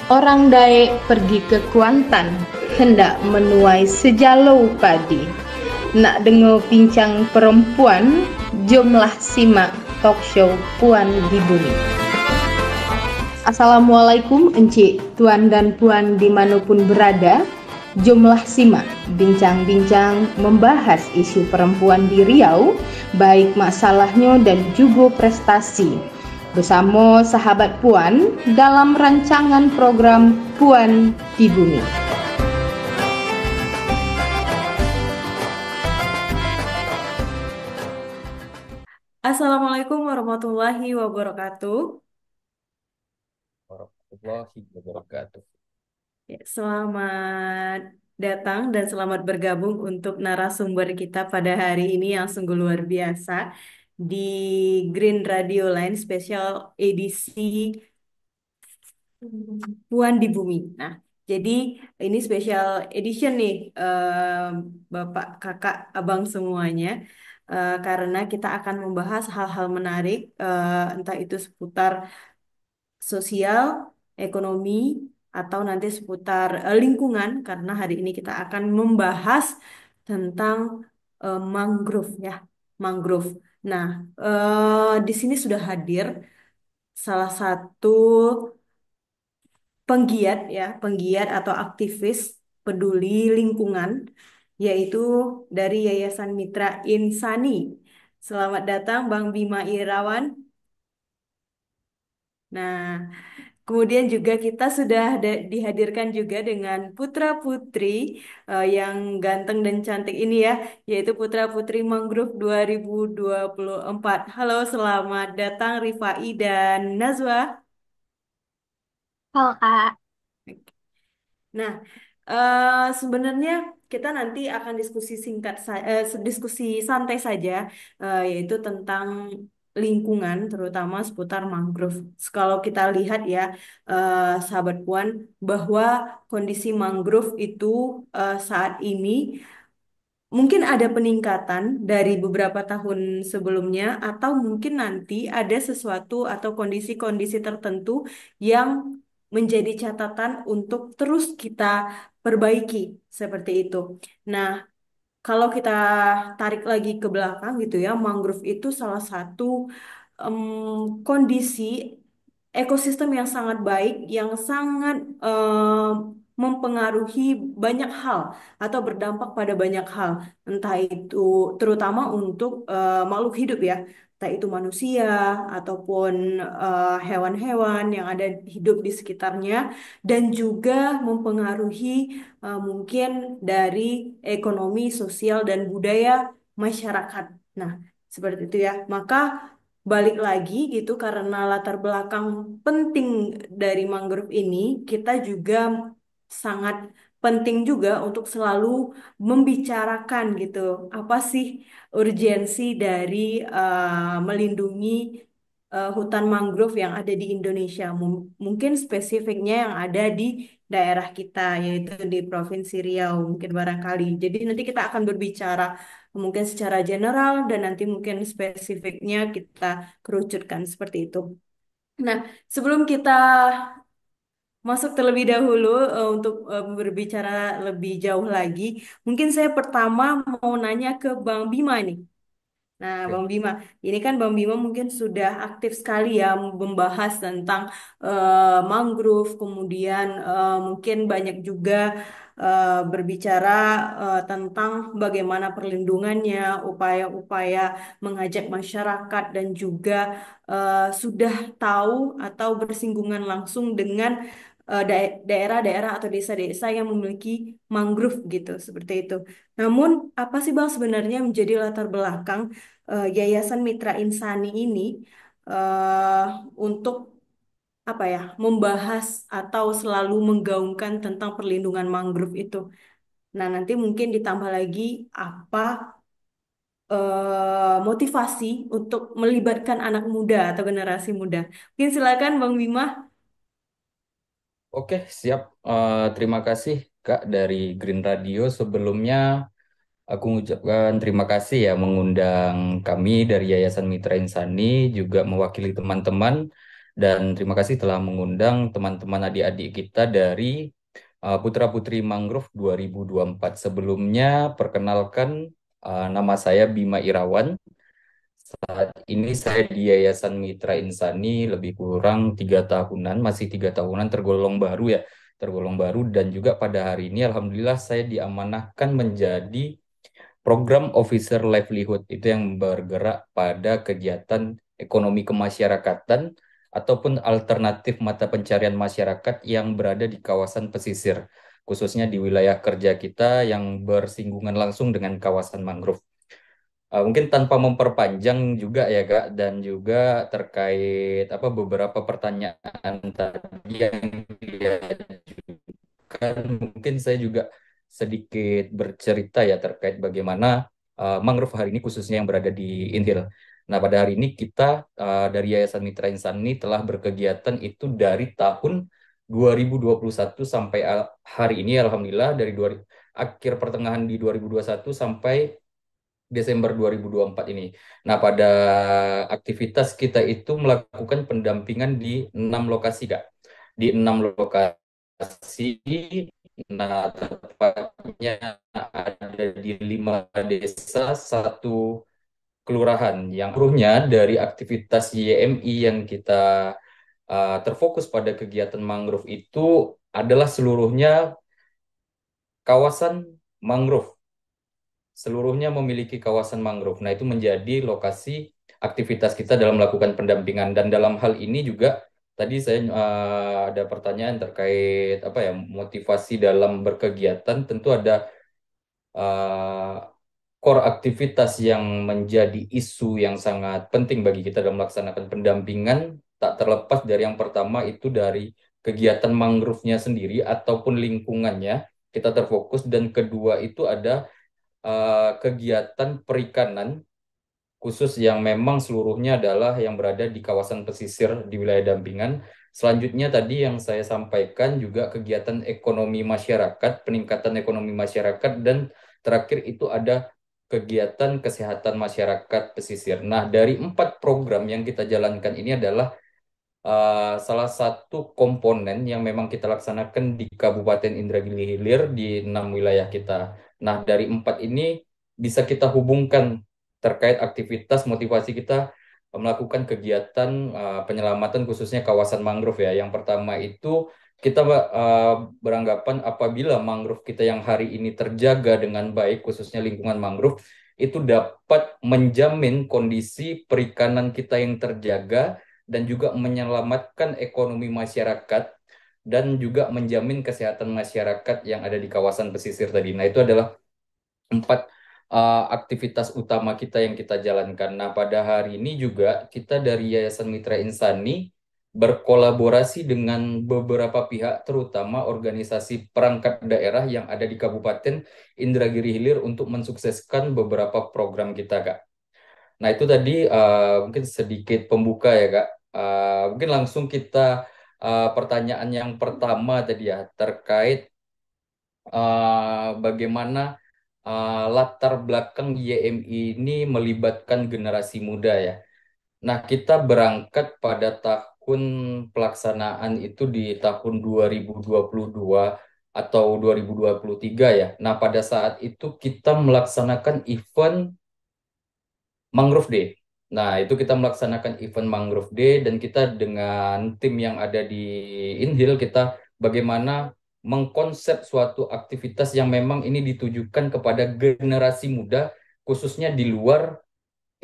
Orang Daek pergi ke Kuantan, hendak menuai sejalau padi. Nak dengar pincang perempuan, jomlah simak talk show Puan di Bumi. Assalamualaikum encik, tuan dan puan dimanapun berada. Jomlah simak bincang-bincang membahas isu perempuan di Riau, baik masalahnya dan juga prestasi. Bersama sahabat Puan dalam rancangan program Puan di Bumi. Assalamualaikum warahmatullahi wabarakatuh. Warahmatullahi wabarakatuh. Ya, selamat datang dan selamat bergabung untuk narasumber kita pada hari ini yang sungguh luar biasa di Green Radio Line spesial edisi Puan di Bumi. Nah, jadi ini special edition nih, Bapak, Kakak, Abang semuanya. Karena kita akan membahas hal-hal menarik, entah itu seputar sosial, ekonomi, atau nanti seputar lingkungan, karena hari ini kita akan membahas tentang mangrove ya, mangrove. Nah, di sini sudah hadir salah satu penggiat ya, penggiat atau aktivis peduli lingkungan, yaitu dari Yayasan Mitra Insani. Selamat datang Bang Bima Irawan. Nah, kemudian juga kita sudah dihadirkan juga dengan putra-putri yang ganteng dan cantik ini ya, yaitu putra-putri Mangrove 2024. Halo, selamat datang Rifai dan Nazwa. Halo Kak. Nah, sebenarnya kita nanti akan diskusi singkat, diskusi santai saja, yaitu tentang lingkungan, terutama seputar mangrove. Kalau kita lihat ya, sahabat Puan, bahwa kondisi mangrove itu saat ini mungkin ada peningkatan dari beberapa tahun sebelumnya, atau mungkin nanti ada sesuatu atau kondisi-kondisi tertentu yang menjadi catatan untuk terus kita perbaiki seperti itu. Nah, kalau kita tarik lagi ke belakang gitu ya, mangrove itu salah satu kondisi ekosistem yang sangat baik, yang sangat mempengaruhi banyak hal atau berdampak pada banyak hal, entah itu terutama untuk makhluk hidup ya, entah itu manusia ataupun hewan-hewan yang ada hidup di sekitarnya, dan juga mempengaruhi mungkin dari ekonomi, sosial, dan budaya masyarakat. Nah, seperti itu ya. Maka balik lagi gitu, karena latar belakang penting dari mangrove ini, kita juga sangat penting juga untuk selalu membicarakan gitu, apa sih urgensi dari melindungi hutan mangrove yang ada di Indonesia. Mungkin spesifiknya yang ada di daerah kita, yaitu di Provinsi Riau, mungkin barangkali. Jadi nanti kita akan berbicara mungkin secara general dan nanti mungkin spesifiknya kita kerucutkan seperti itu. Nah, sebelum kita masuk terlebih dahulu untuk berbicara lebih jauh lagi, mungkin saya pertama mau nanya ke Bang Bima nih. Nah, Oke. Bang Bima, ini kan Bang Bima mungkin sudah aktif sekali ya membahas tentang mangrove, kemudian mungkin banyak juga berbicara tentang bagaimana perlindungannya, upaya-upaya mengajak masyarakat, dan juga sudah tahu atau bersinggungan langsung dengan daerah-daerah atau desa-desa yang memiliki mangrove gitu, seperti itu. Namun, apa sih Bang sebenarnya menjadi latar belakang Yayasan Mitra Insani ini eh, untuk apa ya, membahas atau selalu menggaungkan tentang perlindungan mangrove itu? Nah, nanti mungkin ditambah lagi apa motivasi untuk melibatkan anak muda atau generasi muda. Mungkin silakan Bang Bima. Oke, siap. Terima kasih Kak dari Green Radio. Sebelumnya aku mengucapkan terima kasih ya mengundang kami dari Yayasan Mitra Insani, juga mewakili teman-teman Dan terima kasih telah mengundang teman-teman adik-adik kita dari Putra Putri Mangrove 2024. Sebelumnya, perkenalkan, nama saya Bima Irawan. Saat ini saya di Yayasan Mitra Insani lebih kurang 3 tahunan, masih 3 tahunan, tergolong baru ya, tergolong baru. Dan juga pada hari ini, alhamdulillah saya diamanahkan menjadi program Officer Livelihood, itu yang bergerak pada kegiatan ekonomi kemasyarakatan ataupun alternatif mata pencarian masyarakat yang berada di kawasan pesisir, khususnya di wilayah kerja kita yang bersinggungan langsung dengan kawasan mangrove. Mungkin tanpa memperpanjang juga ya Kak, dan juga terkait apa beberapa pertanyaan tadi yang diajukan, mungkin saya juga sedikit bercerita ya terkait bagaimana mangrove hari ini khususnya yang berada di Inhil. Nah, pada hari ini kita dari Yayasan Mitra Insani telah berkegiatan itu dari tahun 2021 sampai hari ini, alhamdulillah dari akhir pertengahan di 2021 sampai Desember 2024 ini. Nah, pada aktivitas kita itu melakukan pendampingan di 6 lokasi, Kak. Di 6 lokasi, nah tepatnya ada di 5 desa, 1 kelurahan. Yang seluruhnya dari aktivitas YMI yang kita terfokus pada kegiatan mangrove itu adalah seluruhnya kawasan mangrove, seluruhnya memiliki kawasan mangrove. Nah, itu menjadi lokasi aktivitas kita dalam melakukan pendampingan. Dan dalam hal ini juga tadi saya ada pertanyaan terkait apa ya motivasi dalam berkegiatan. Tentu ada uh, core aktivitas yang menjadi isu yang sangat penting bagi kita dalam melaksanakan pendampingan. Tak terlepas dari yang pertama itu dari kegiatan mangrove-nya sendiri ataupun lingkungannya kita terfokus, dan kedua itu ada kegiatan perikanan khusus yang memang seluruhnya adalah yang berada di kawasan pesisir di wilayah dampingan. Selanjutnya tadi yang saya sampaikan juga kegiatan ekonomi masyarakat, peningkatan ekonomi masyarakat, dan terakhir itu ada kegiatan kesehatan masyarakat pesisir. Nah, dari 4 program yang kita jalankan ini adalah salah satu komponen yang memang kita laksanakan di Kabupaten Indragiri Hilir di 6 wilayah kita. Nah, dari 4 ini bisa kita hubungkan terkait aktivitas motivasi kita melakukan kegiatan penyelamatan khususnya kawasan mangrove ya. Yang pertama itu kita beranggapan apabila mangrove kita yang hari ini terjaga dengan baik, khususnya lingkungan mangrove, itu dapat menjamin kondisi perikanan kita yang terjaga dan juga menyelamatkan ekonomi masyarakat dan juga menjamin kesehatan masyarakat yang ada di kawasan pesisir tadi. Nah, itu adalah 4 aktivitas utama kita yang kita jalankan. Nah, pada hari ini juga kita dari Yayasan Mitra Insani berkolaborasi dengan beberapa pihak, terutama organisasi perangkat daerah yang ada di Kabupaten Indragiri Hilir untuk mensukseskan beberapa program kita, Kak. Nah, itu tadi mungkin sedikit pembuka ya, Kak. Mungkin langsung kita pertanyaan yang pertama tadi ya, terkait bagaimana latar belakang YMI ini melibatkan generasi muda ya. Nah, kita berangkat pada tahun pelaksanaan itu di tahun 2022 atau 2023 ya. Nah, pada saat itu kita melaksanakan event Mangrove Day. Nah, itu kita melaksanakan event Mangrove Day dan kita dengan tim yang ada di Inhil, kita bagaimana mengkonsep suatu aktivitas yang memang ini ditujukan kepada generasi muda, khususnya di luar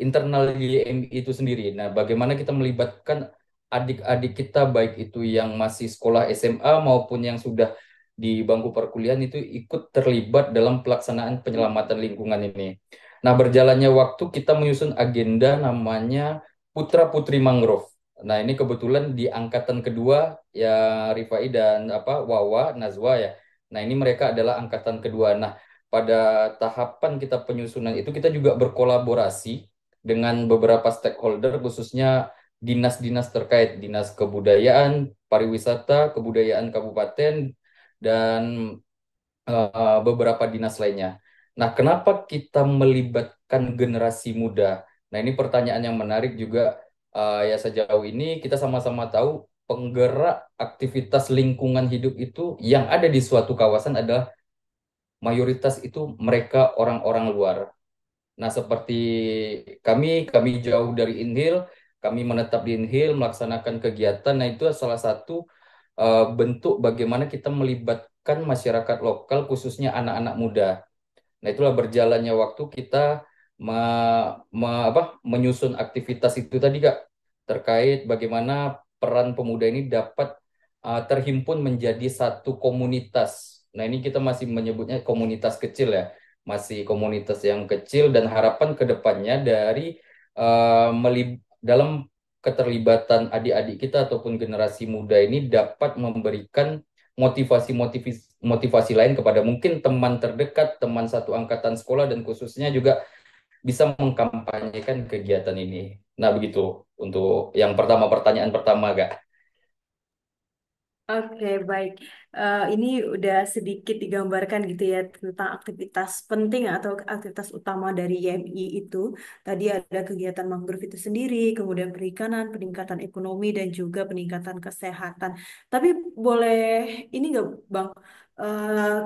internal YMI itu sendiri. Nah, bagaimana kita melibatkan adik-adik kita, baik itu yang masih sekolah SMA maupun yang sudah di bangku perkuliahan, itu ikut terlibat dalam pelaksanaan penyelamatan lingkungan ini. Nah, berjalannya waktu kita menyusun agenda namanya Putra Putri Mangrove. Nah, ini kebetulan di angkatan kedua ya, Rifai dan apa Wawa Nazwa ya. Nah, ini mereka adalah angkatan kedua. Nah, pada tahapan kita penyusunan itu kita juga berkolaborasi dengan beberapa stakeholder, khususnya dinas-dinas terkait, dinas kebudayaan, pariwisata, kebudayaan kabupaten, dan beberapa dinas lainnya. Nah, kenapa kita melibatkan generasi muda? Nah, ini pertanyaan yang menarik juga. Ya sejauh ini kita sama-sama tahu penggerak aktivitas lingkungan hidup itu yang ada di suatu kawasan adalah mayoritas itu mereka orang-orang luar. Nah, seperti kami jauh dari Inhil, kami menetap di Inhil, melaksanakan kegiatan. Nah, itu salah satu bentuk bagaimana kita melibatkan masyarakat lokal, khususnya anak-anak muda. Nah, itulah berjalannya waktu kita menyusun aktivitas itu tadi, Kak, terkait bagaimana peran pemuda ini dapat terhimpun menjadi satu komunitas. Nah, ini kita masih menyebutnya komunitas kecil ya, masih komunitas yang kecil dan harapan ke depannya dari dalam keterlibatan adik-adik kita ataupun generasi muda ini dapat memberikan motivasi lain kepada mungkin teman terdekat, teman satu angkatan sekolah dan khususnya juga bisa mengkampanyekan kegiatan ini. Nah, begitu untuk yang pertama pertanyaan pertama, Kak. Oke, baik. Ini udah sedikit digambarkan gitu ya tentang aktivitas penting atau aktivitas utama dari YMI itu. Tadi ada kegiatan mangrove itu sendiri, kemudian perikanan, peningkatan ekonomi, dan juga peningkatan kesehatan. Tapi boleh ini nggak, Bang?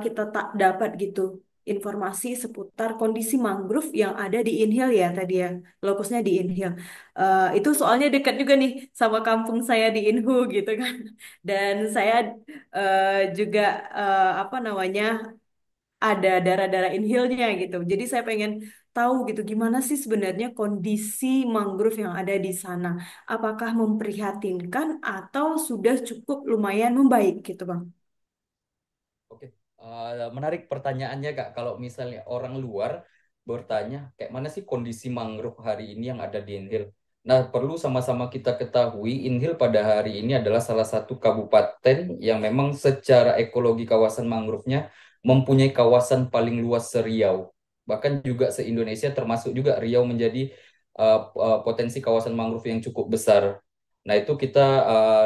Kita tak dapat gitu informasi seputar kondisi mangrove yang ada di Inhil ya tadi ya, lokusnya di Inhil. Itu soalnya dekat juga nih sama kampung saya di Inhu gitu kan. Dan saya eh, juga apa namanya ada darah-darah inhilnya gitu. Jadi saya pengen tahu gitu gimana sih sebenarnya kondisi mangrove yang ada di sana. Apakah memprihatinkan atau sudah cukup lumayan membaik gitu, Bang? Oke, menarik pertanyaannya, Kak. Kalau misalnya orang luar bertanya, kayak mana sih kondisi mangrove hari ini yang ada di Inhil? Nah, perlu sama-sama kita ketahui, Inhil pada hari ini adalah salah satu kabupaten yang memang secara ekologi kawasan mangrove-nya mempunyai kawasan paling luas se-Riau. Bahkan juga se-Indonesia, termasuk juga Riau menjadi potensi kawasan mangrove yang cukup besar. Nah, itu kita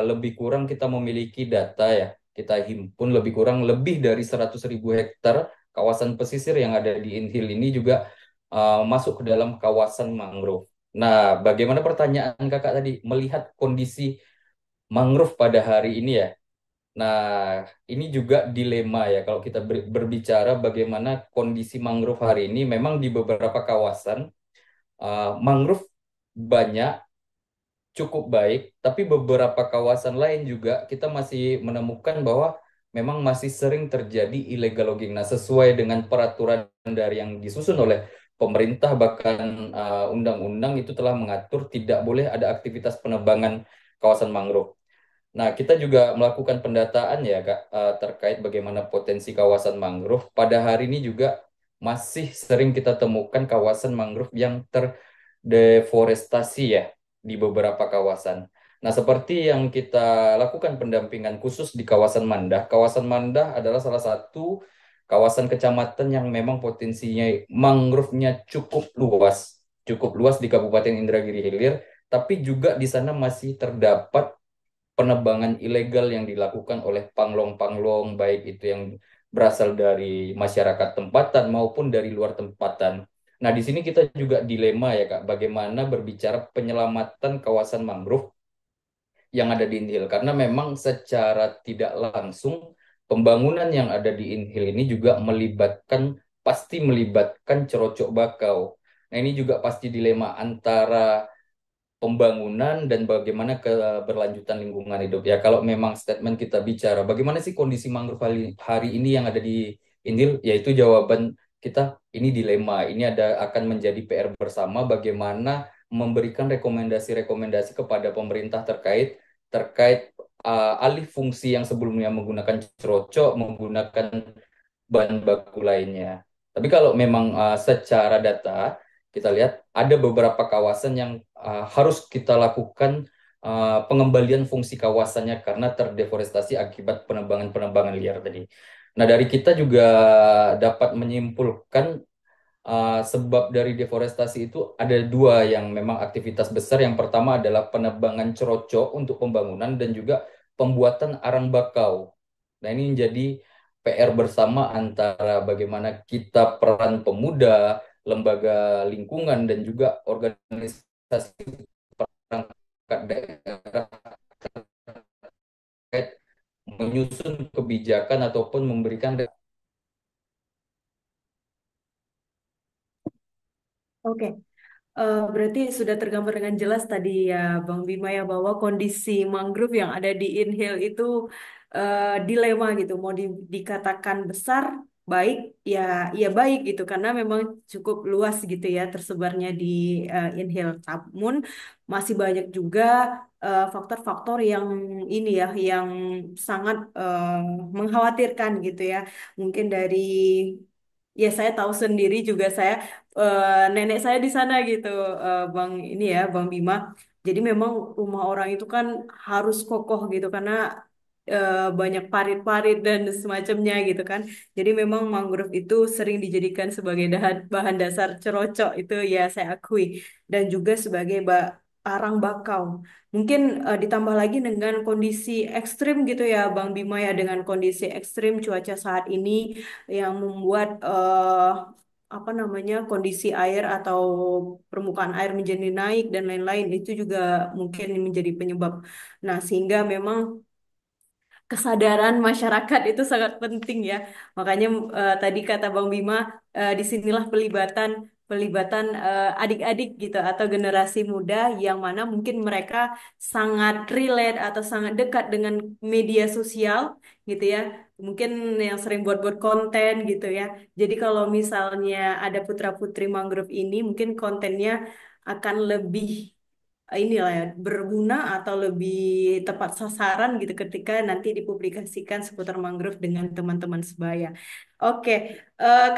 lebih kurang kita memiliki data ya, kita himpun lebih kurang lebih dari 100.000 hektar kawasan pesisir yang ada di Inhil ini juga masuk ke dalam kawasan mangrove. Nah, bagaimana pertanyaan kakak tadi melihat kondisi mangrove pada hari ini ya? Nah, ini juga dilema ya kalau kita berbicara bagaimana kondisi mangrove hari ini. Memang di beberapa kawasan mangrove banyak cukup baik, tapi beberapa kawasan lain juga kita masih menemukan bahwa memang masih sering terjadi illegal logging. Nah, sesuai dengan peraturan dari yang disusun oleh pemerintah, bahkan undang-undang itu telah mengatur tidak boleh ada aktivitas penebangan kawasan mangrove. Nah, kita juga melakukan pendataan ya, Kak, terkait bagaimana potensi kawasan mangrove. Pada hari ini juga masih sering kita temukan kawasan mangrove yang terdeforestasi ya di beberapa kawasan. Nah, seperti yang kita lakukan pendampingan khusus di kawasan Mandah. Kawasan Mandah adalah salah satu kawasan kecamatan yang memang potensinya mangrove-nya cukup luas di Kabupaten Indragiri Hilir, tapi juga di sana masih terdapat penebangan ilegal yang dilakukan oleh panglong-panglong, baik itu yang berasal dari masyarakat tempatan maupun dari luar tempatan. Nah, di sini kita juga dilema ya, Kak, bagaimana berbicara penyelamatan kawasan mangrove yang ada di Inhil. Karena memang secara tidak langsung pembangunan yang ada di Inhil ini juga pasti melibatkan cerocok bakau. Nah, ini juga pasti dilema antara pembangunan dan bagaimana keberlanjutan lingkungan hidup. Ya, kalau memang statement kita bicara, bagaimana sih kondisi mangrove hari ini yang ada di Inil, yaitu jawaban kita ini dilema. Ini akan menjadi PR bersama bagaimana memberikan rekomendasi-rekomendasi kepada pemerintah terkait alih fungsi yang sebelumnya menggunakan cerocok, menggunakan bahan baku lainnya. Tapi kalau memang secara data kita lihat ada beberapa kawasan yang harus kita lakukan pengembalian fungsi kawasannya karena terdeforestasi akibat penebangan-penebangan liar tadi. Nah, dari kita juga dapat menyimpulkan sebab dari deforestasi itu ada dua yang memang aktivitas besar. Yang pertama adalah penebangan cerocok untuk pembangunan dan juga pembuatan arang bakau. Nah, ini menjadi PR bersama antara bagaimana kita peran pemuda, lembaga lingkungan, dan juga organisasi menyusun kebijakan ataupun memberikan. Oke. Berarti sudah tergambar dengan jelas tadi ya Bang Bima ya bahwa kondisi mangrove yang ada di Inhale itu dilema gitu. Mau dikatakan besar, baik, ya ya baik gitu karena memang cukup luas gitu ya tersebarnya di Inhale. Namun masih banyak juga faktor-faktor yang ini ya yang sangat mengkhawatirkan gitu ya. Mungkin dari ya saya tahu sendiri juga saya nenek saya di sana gitu, Bang ini ya, Bang Bima. Jadi memang rumah orang itu kan harus kokoh gitu karena banyak parit-parit dan semacamnya gitu kan. Jadi memang mangrove itu sering dijadikan sebagai bahan dasar cerocok itu ya saya akui dan juga sebagai arang bakau. Mungkin ditambah lagi dengan kondisi ekstrim gitu ya, Bang Bima ya, dengan kondisi ekstrim cuaca saat ini yang membuat apa namanya kondisi air atau permukaan air menjadi naik dan lain-lain itu juga mungkin menjadi penyebab. Nah, sehingga memang kesadaran masyarakat itu sangat penting ya. Makanya tadi kata Bang Bima, disinilah pelibatan pelibatan adik-adik gitu atau generasi muda yang mana mungkin mereka sangat relate atau sangat dekat dengan media sosial gitu ya. Mungkin yang sering buat-buat konten gitu ya. Jadi kalau misalnya ada putra-putri mangrove ini mungkin kontennya akan lebih inilah ya berguna atau lebih tepat sasaran gitu ketika nanti dipublikasikan seputar mangrove dengan teman-teman sebaya. Oke,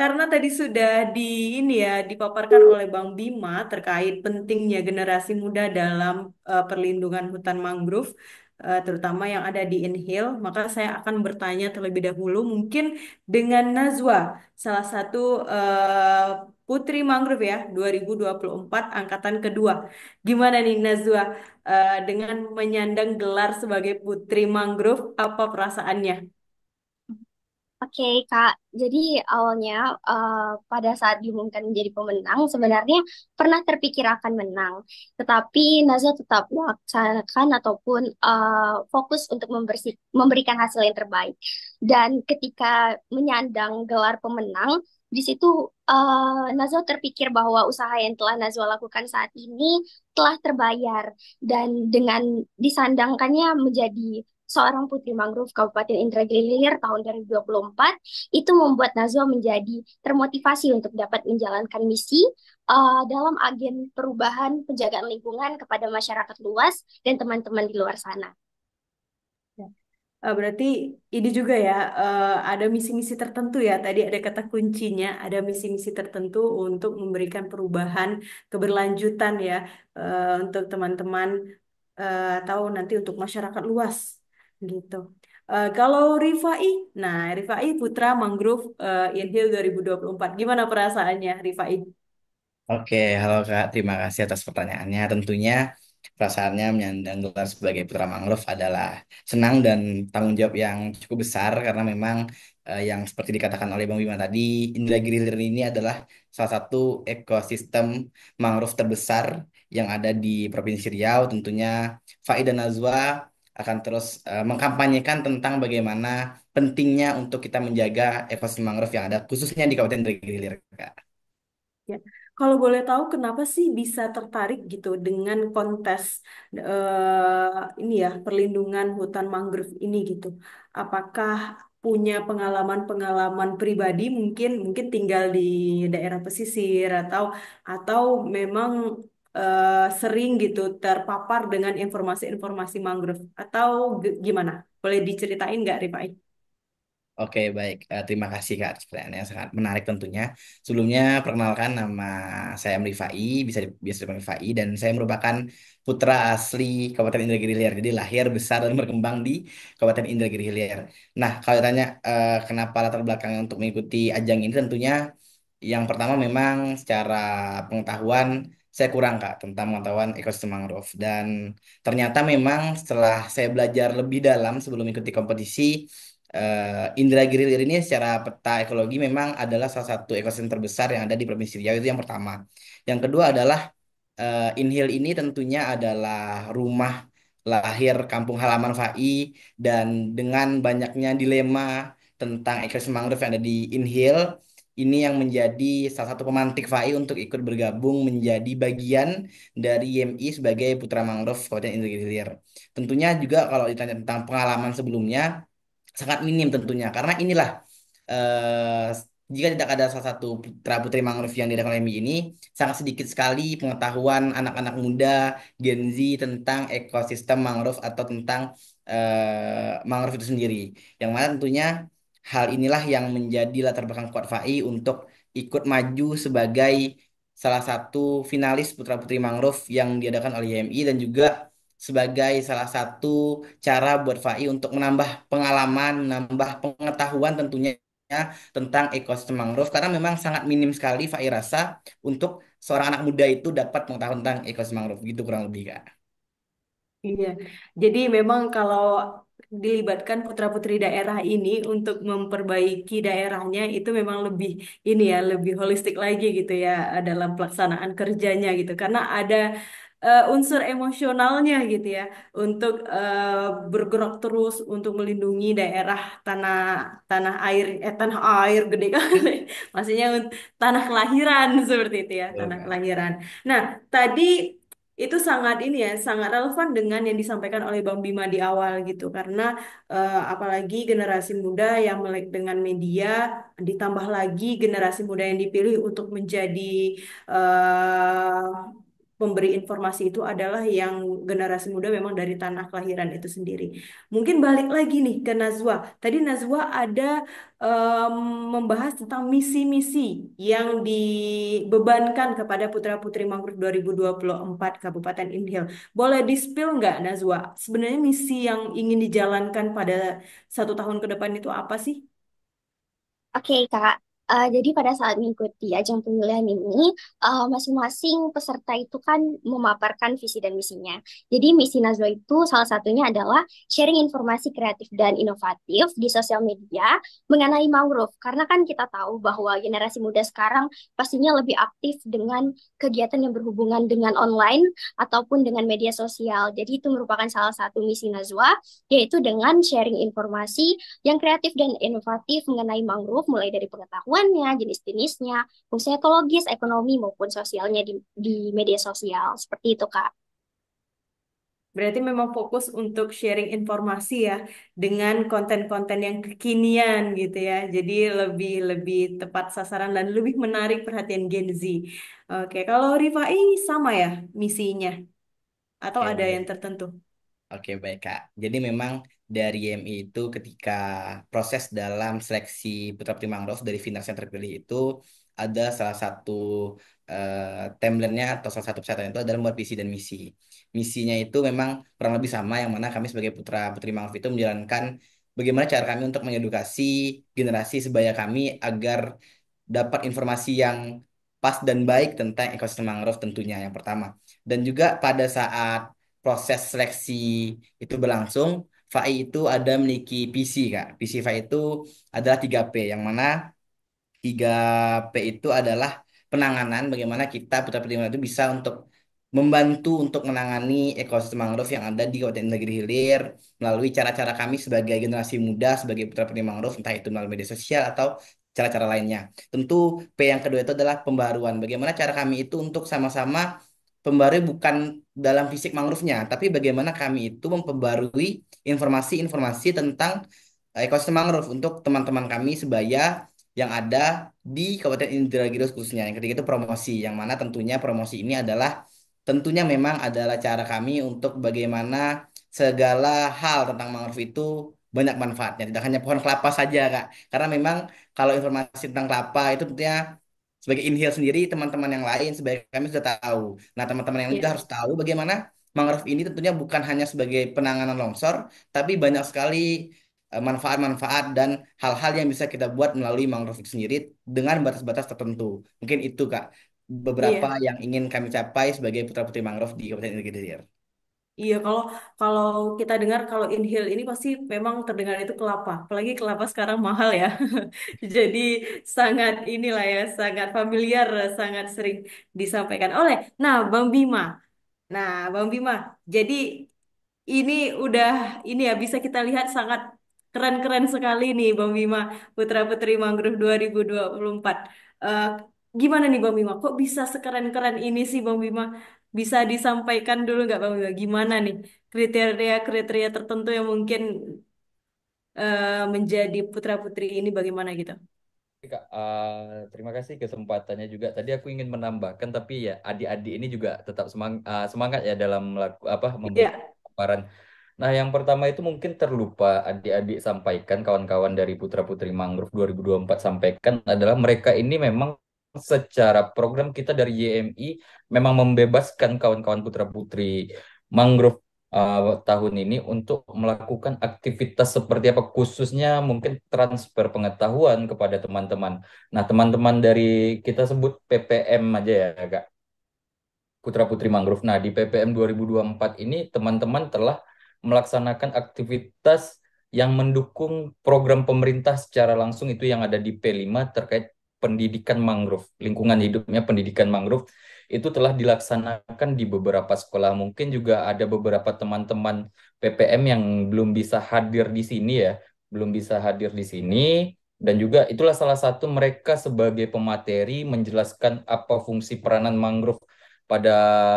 karena tadi sudah di ini ya dipaparkan oleh Bang Bima terkait pentingnya generasi muda dalam perlindungan hutan mangrove. Terutama yang ada di Inhale, maka saya akan bertanya terlebih dahulu mungkin dengan Nazwa, salah satu Putri Mangrove ya 2024 angkatan kedua. Gimana nih Nazwa dengan menyandang gelar sebagai Putri Mangrove, apa perasaannya? Oke, Kak. Jadi awalnya pada saat diumumkan menjadi pemenang, sebenarnya pernah terpikir akan menang. Tetapi Nazwa tetap melaksanakan ataupun fokus untuk memberikan hasil yang terbaik. Dan ketika menyandang gelar pemenang, di situ Nazwa terpikir bahwa usaha yang telah Nazwa lakukan saat ini telah terbayar. Dan dengan disandangkannya menjadi seorang putri mangrove Kabupaten Indragiri Hilir tahun 2024 itu membuat Nazwa menjadi termotivasi untuk dapat menjalankan misi dalam agen perubahan penjagaan lingkungan kepada masyarakat luas dan teman-teman di luar sana. Berarti ini juga ya, ada misi-misi tertentu ya. Tadi ada kata kuncinya, ada misi-misi tertentu untuk memberikan perubahan keberlanjutan ya untuk teman-teman atau nanti untuk masyarakat luas gitu. Kalau Rifai, nah Rifai Putra Mangrove Inhale 2024, gimana perasaannya Rifai? Oke, halo Kak. Terima kasih atas pertanyaannya. Tentunya perasaannya menyandang gelar sebagai Putra Mangrove adalah senang dan tanggung jawab yang cukup besar karena memang yang seperti dikatakan oleh Bang Bima tadi, Indragiri Hilir ini adalah salah satu ekosistem mangrove terbesar yang ada di Provinsi Riau. Tentunya Faid dan Nazwa akan terus mengkampanyekan tentang bagaimana pentingnya untuk kita menjaga ekosistem mangrove yang ada khususnya di Kabupaten Indragiri Hilir, Kak. Ya. Kalau boleh tahu kenapa sih bisa tertarik gitu dengan kontes ini ya perlindungan hutan mangrove ini gitu? Apakah punya pengalaman-pengalaman pribadi mungkin mungkin tinggal di daerah pesisir atau memang sering gitu terpapar dengan informasi-informasi mangrove atau gimana? Boleh diceritain nggak, Rifai? Oke, baik. Terima kasih Kak atas pertanyaan yang sangat menarik tentunya. Sebelumnya, perkenalkan nama saya Rifai, biasa dipanggil Rifai, dan saya merupakan putra asli Kabupaten Indragiri Hilir. Jadi lahir, besar, dan berkembang di Kabupaten Indragiri Hilir. Nah, kalau ditanya kenapa latar belakangnya untuk mengikuti ajang ini, tentunya yang pertama memang secara pengetahuan saya kurang Kak tentang pengetahuan ekosistem mangrove. Dan ternyata memang setelah saya belajar lebih dalam sebelum mengikuti kompetisi, Indragiri Hilir ini secara peta ekologi memang adalah salah satu ekosistem terbesar yang ada di Provinsi Riau itu yang pertama. Yang kedua adalah Inhale ini tentunya adalah rumah lahir kampung halaman FAI dan dengan banyaknya dilema tentang ekosistem mangrove yang ada di Inhil, ini yang menjadi salah satu pemantik FAI untuk ikut bergabung menjadi bagian dari YMI sebagai Putra Mangrove Kabupaten Indragiri Hilir. Tentunya juga kalau ditanya tentang pengalaman sebelumnya, sangat minim tentunya karena inilah eh, jika tidak ada salah satu putra putri mangrove yang diadakan oleh MI ini, sangat sedikit sekali pengetahuan anak-anak muda Gen Z tentang ekosistem mangrove atau tentang mangrove itu sendiri. Yang mana tentunya hal inilah yang menjadi latar belakang kuat FAI untuk ikut maju sebagai salah satu finalis putra putri mangrove yang diadakan oleh YMI dan juga sebagai salah satu cara buat FAI untuk menambah pengalaman, menambah pengetahuan tentunya tentang ekosistem mangrove karena memang sangat minim sekali FAI rasa untuk seorang anak muda itu dapat pengetahuan tentang ekosistem mangrove gitu kurang lebih Kak. Iya, jadi memang kalau dilibatkan putra-putri daerah ini untuk memperbaiki daerahnya itu memang lebih ini ya, lebih holistik lagi gitu ya dalam pelaksanaan kerjanya gitu. Karena ada unsur emosionalnya gitu ya untuk bergerak terus untuk melindungi daerah tanah tanah air tanah air gede kali. Maksudnya tanah kelahiran seperti itu ya, Betul, tanah Kak. kelahiran. Nah, tadi itu sangat ini ya, sangat relevan dengan yang disampaikan oleh Bang Bima di awal gitu. Karena apalagi generasi muda yang melek dengan media, ditambah lagi generasi muda yang dipilih untuk menjadi pemberi informasi itu adalah yang generasi muda memang dari tanah kelahiran itu sendiri. Mungkin balik lagi nih ke Nazwa. Tadi Nazwa ada em, membahas tentang misi-misi yang dibebankan kepada putra-putri Mangrove 2024 Kabupaten Inhil. Boleh di-spill nggak, Nazwa? Sebenarnya misi yang ingin dijalankan pada 1 tahun ke depan itu apa sih? Oke, Kak. Jadi pada saat mengikuti ajang pemilihan ini, masing-masing peserta itu kan memaparkan visi dan misinya. Jadi misi Nazwa itu salah satunya adalah sharing informasi kreatif dan inovatif di sosial media mengenai mangrove. Karena kan kita tahu bahwa generasi muda sekarang pastinya lebih aktif dengan kegiatan yang berhubungan dengan online ataupun dengan media sosial. Jadi itu merupakan salah satu misi Nazwa, yaitu dengan sharing informasi yang kreatif dan inovatif mengenai mangrove mulai dari pengetahuannya, jenis-jenisnya, fungsi ekologis, ekonomi maupun sosialnya di media sosial. Seperti itu, Kak. Berarti memang fokus untuk sharing informasi ya dengan konten-konten yang kekinian gitu ya. Jadi lebih lebih tepat sasaran dan lebih menarik perhatian Gen Z. Oke, kalau Rifai sama ya misinya atau Oke, ada yang baik. tertentu? Oke, baik, Kak. Jadi memang dari YMI itu ketika proses dalam seleksi Putra Putri Mangrove dari finals yang terpilih itu ada salah satu timelinenya atau salah satu peserta itu adalah membuat visi dan misi. Misinya itu memang kurang lebih sama yang mana kami sebagai Putra Putri Mangrove itu menjalankan bagaimana cara kami untuk mengedukasi generasi sebaya kami agar dapat informasi yang pas dan baik tentang ekosistem mangrove tentunya yang pertama. Dan juga pada saat proses seleksi itu berlangsung, FAI itu ada memiliki PC, Kak. PC FAI itu adalah 3P, yang mana 3P itu adalah penanganan bagaimana kita Putra Putri Mangrove itu bisa untuk membantu untuk menangani ekosistem mangrove yang ada di Kabupaten Negeri Hilir melalui cara-cara kami sebagai generasi muda, sebagai Putra Putri Mangrove, entah itu melalui media sosial atau cara-cara lainnya. Tentu P yang kedua itu adalah pembaruan. Bagaimana cara kami itu untuk sama-sama pembarui bukan dalam fisik mangrove-nya, tapi bagaimana kami itu memperbarui informasi-informasi tentang ekosistem mangrove untuk teman-teman kami sebaya yang ada di Kabupaten Indragiri khususnya. Yang ketiga itu promosi, yang mana tentunya promosi ini adalah tentunya memang adalah cara kami untuk bagaimana segala hal tentang mangrove itu banyak manfaatnya. Tidak hanya pohon kelapa saja, Kak. Karena memang kalau informasi tentang kelapa itu tentunya sebagai Inhil sendiri, teman-teman yang lain sebagai kami sudah tahu. Nah, teman-teman yang lain juga Ya. harus tahu bagaimana mangrove ini tentunya bukan hanya sebagai penanganan longsor, tapi banyak sekali manfaat-manfaat dan hal-hal yang bisa kita buat melalui mangrove itu sendiri dengan batas-batas tertentu. Mungkin itu, Kak, beberapa Iya. yang ingin kami capai sebagai putra-putri mangrove di Kabupaten Indragiri. Iya, kalau kalau kita dengar kalau inhale ini pasti memang terdengar itu kelapa. Apalagi kelapa sekarang mahal ya. Jadi sangat inilah ya, sangat familiar, sangat sering disampaikan oleh. Nah, Bang Bima. Nah, Bang Bima. Jadi ini udah ini ya bisa kita lihat sangat keren-keren sekali nih Bang Bima, Putra-Putri Mangrove 2024. Eh, Gimana nih Bang Bima? Kok bisa sekeren-keren ini sih Bang Bima? Bisa disampaikan dulu nggak Bang Bima? Gimana nih kriteria-kriteria tertentu yang mungkin menjadi putra-putri ini bagaimana gitu? Kak, terima kasih kesempatannya juga. Tadi aku ingin menambahkan, tapi ya adik-adik ini juga tetap semangat ya dalam apa memberikan Iya, paparan. Nah, yang pertama itu mungkin terlupa adik-adik sampaikan, kawan-kawan dari Putra Putri Mangrove 2024 sampaikan adalah mereka ini memang secara program kita dari YMI memang membebaskan kawan-kawan Putra Putri Mangrove tahun ini untuk melakukan aktivitas seperti apa, khususnya mungkin transfer pengetahuan kepada teman-teman. Nah, teman-teman dari kita sebut PPM aja ya, Kak. Putra Putri Mangrove. Nah, di PPM 2024 ini teman-teman telah melaksanakan aktivitas yang mendukung program pemerintah secara langsung itu yang ada di P5 terkait pendidikan mangrove, lingkungan hidupnya pendidikan mangrove itu telah dilaksanakan di beberapa sekolah. Mungkin juga ada beberapa teman-teman PPM yang belum bisa hadir di sini ya, belum bisa hadir di sini. Dan juga itulah salah satu mereka sebagai pemateri menjelaskan apa fungsi peranan mangrove pada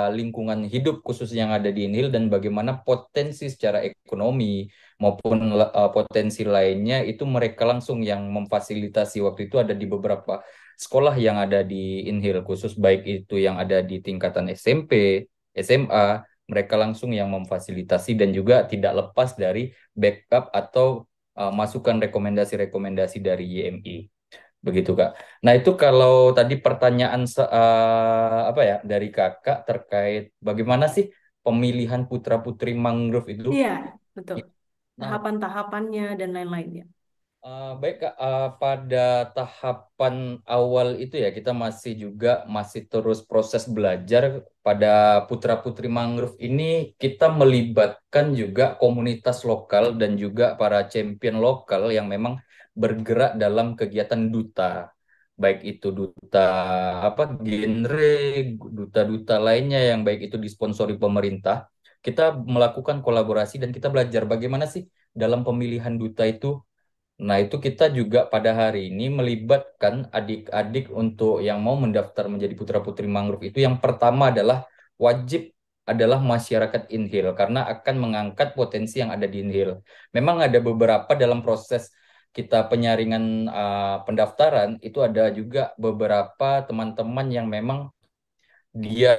lingkungan hidup khusus yang ada di Inhil dan bagaimana potensi secara ekonomi maupun potensi lainnya itu mereka langsung yang memfasilitasi waktu itu ada di beberapa sekolah yang ada di Inhil khusus baik itu yang ada di tingkatan SMP, SMA, mereka langsung yang memfasilitasi dan juga tidak lepas dari backup atau masukan rekomendasi-rekomendasi dari YMI. Begitu Kak. Nah itu kalau tadi pertanyaan apa ya dari Kakak terkait bagaimana sih pemilihan putra-putri mangrove itu. iya, betul. Nah, Tahapan-tahapannya dan lain-lainnya. baik Kak, pada tahapan awal itu ya kita masih juga masih terus proses belajar pada putra-putri mangrove ini kita melibatkan juga komunitas lokal dan juga para champion lokal yang memang bergerak dalam kegiatan duta. Baik itu duta apa genre, duta-duta lainnya yang baik itu disponsori pemerintah. Kita melakukan kolaborasi dan kita belajar bagaimana sih dalam pemilihan duta itu. Nah, itu kita juga pada hari ini melibatkan adik-adik untuk yang mau mendaftar menjadi putra-putri mangrove itu yang pertama adalah wajib adalah masyarakat Inhil karena akan mengangkat potensi yang ada di Inhil. Memang ada beberapa dalam proses kita penyaringan pendaftaran itu ada juga beberapa teman-teman yang memang dia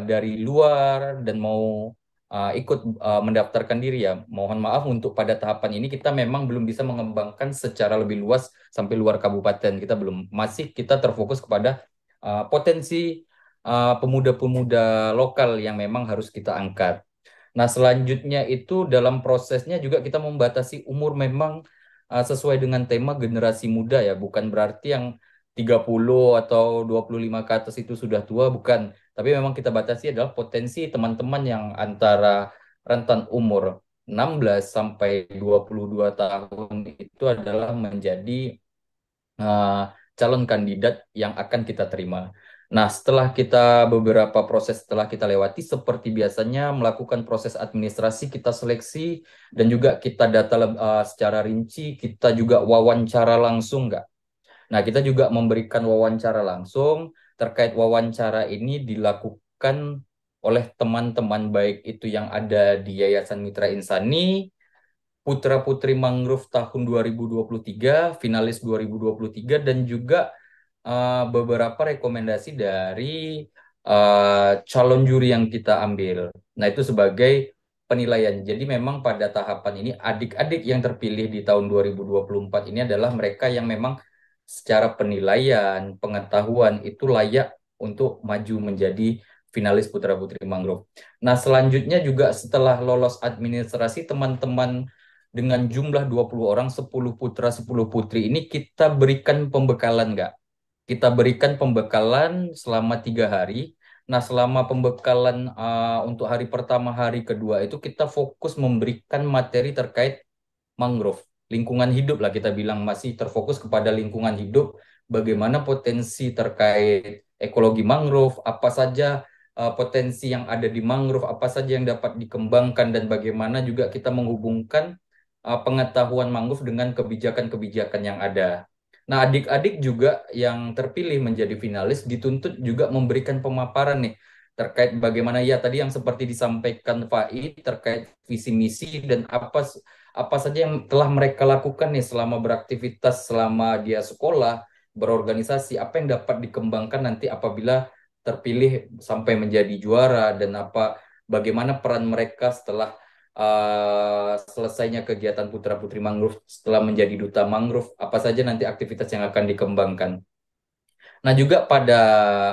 dari luar dan mau ikut mendaftarkan diri ya. Mohon maaf untuk pada tahapan ini kita memang belum bisa mengembangkan secara lebih luas sampai luar kabupaten. Kita belum masih kita terfokus kepada potensi pemuda-pemuda lokal yang memang harus kita angkat. Nah, selanjutnya itu dalam prosesnya juga kita membatasi umur memang sesuai dengan tema generasi muda ya, bukan berarti yang 30 atau 25 ke atas itu sudah tua, bukan. Tapi memang kita batasi adalah potensi teman-teman yang antara rentan umur 16 sampai 22 tahun itu adalah menjadi eh, calon kandidat yang akan kita terima. Nah, setelah kita beberapa proses setelah kita lewati, seperti biasanya melakukan proses administrasi, kita seleksi dan juga kita data secara rinci, kita juga wawancara langsung, nggak? Nah, kita juga memberikan wawancara langsung. Terkait wawancara ini dilakukan oleh teman-teman baik itu yang ada di Yayasan Mitra Insani, Putra-Putri Mangrove tahun 2023, finalis 2023, dan juga beberapa rekomendasi dari calon juri yang kita ambil. Nah, itu sebagai penilaian. Jadi memang pada tahapan ini adik-adik yang terpilih di tahun 2024 ini adalah mereka yang memang secara penilaian, pengetahuan itu layak untuk maju menjadi finalis Putra-Putri Mangrove. Nah, selanjutnya juga setelah lolos administrasi teman-teman dengan jumlah 20 orang, 10 putra, 10 putri ini kita berikan pembekalan, nggak? Kita berikan pembekalan selama 3 hari. Nah, selama pembekalan untuk hari pertama, hari kedua itu kita fokus memberikan materi terkait mangrove, lingkungan hidup lah kita bilang masih terfokus kepada lingkungan hidup, bagaimana potensi terkait ekologi mangrove, apa saja potensi yang ada di mangrove, apa saja yang dapat dikembangkan, dan bagaimana juga kita menghubungkan pengetahuan mangrove dengan kebijakan-kebijakan yang ada. Nah, adik-adik juga yang terpilih menjadi finalis dituntut juga memberikan pemaparan nih terkait bagaimana ya tadi yang seperti disampaikan Fai terkait visi misi dan apa saja yang telah mereka lakukan nih selama beraktivitas selama dia sekolah, berorganisasi, apa yang dapat dikembangkan nanti apabila terpilih sampai menjadi juara, dan bagaimana peran mereka setelah selesainya kegiatan Putra Putri Mangrove, setelah menjadi duta mangrove, apa saja nanti aktivitas yang akan dikembangkan. Nah, juga pada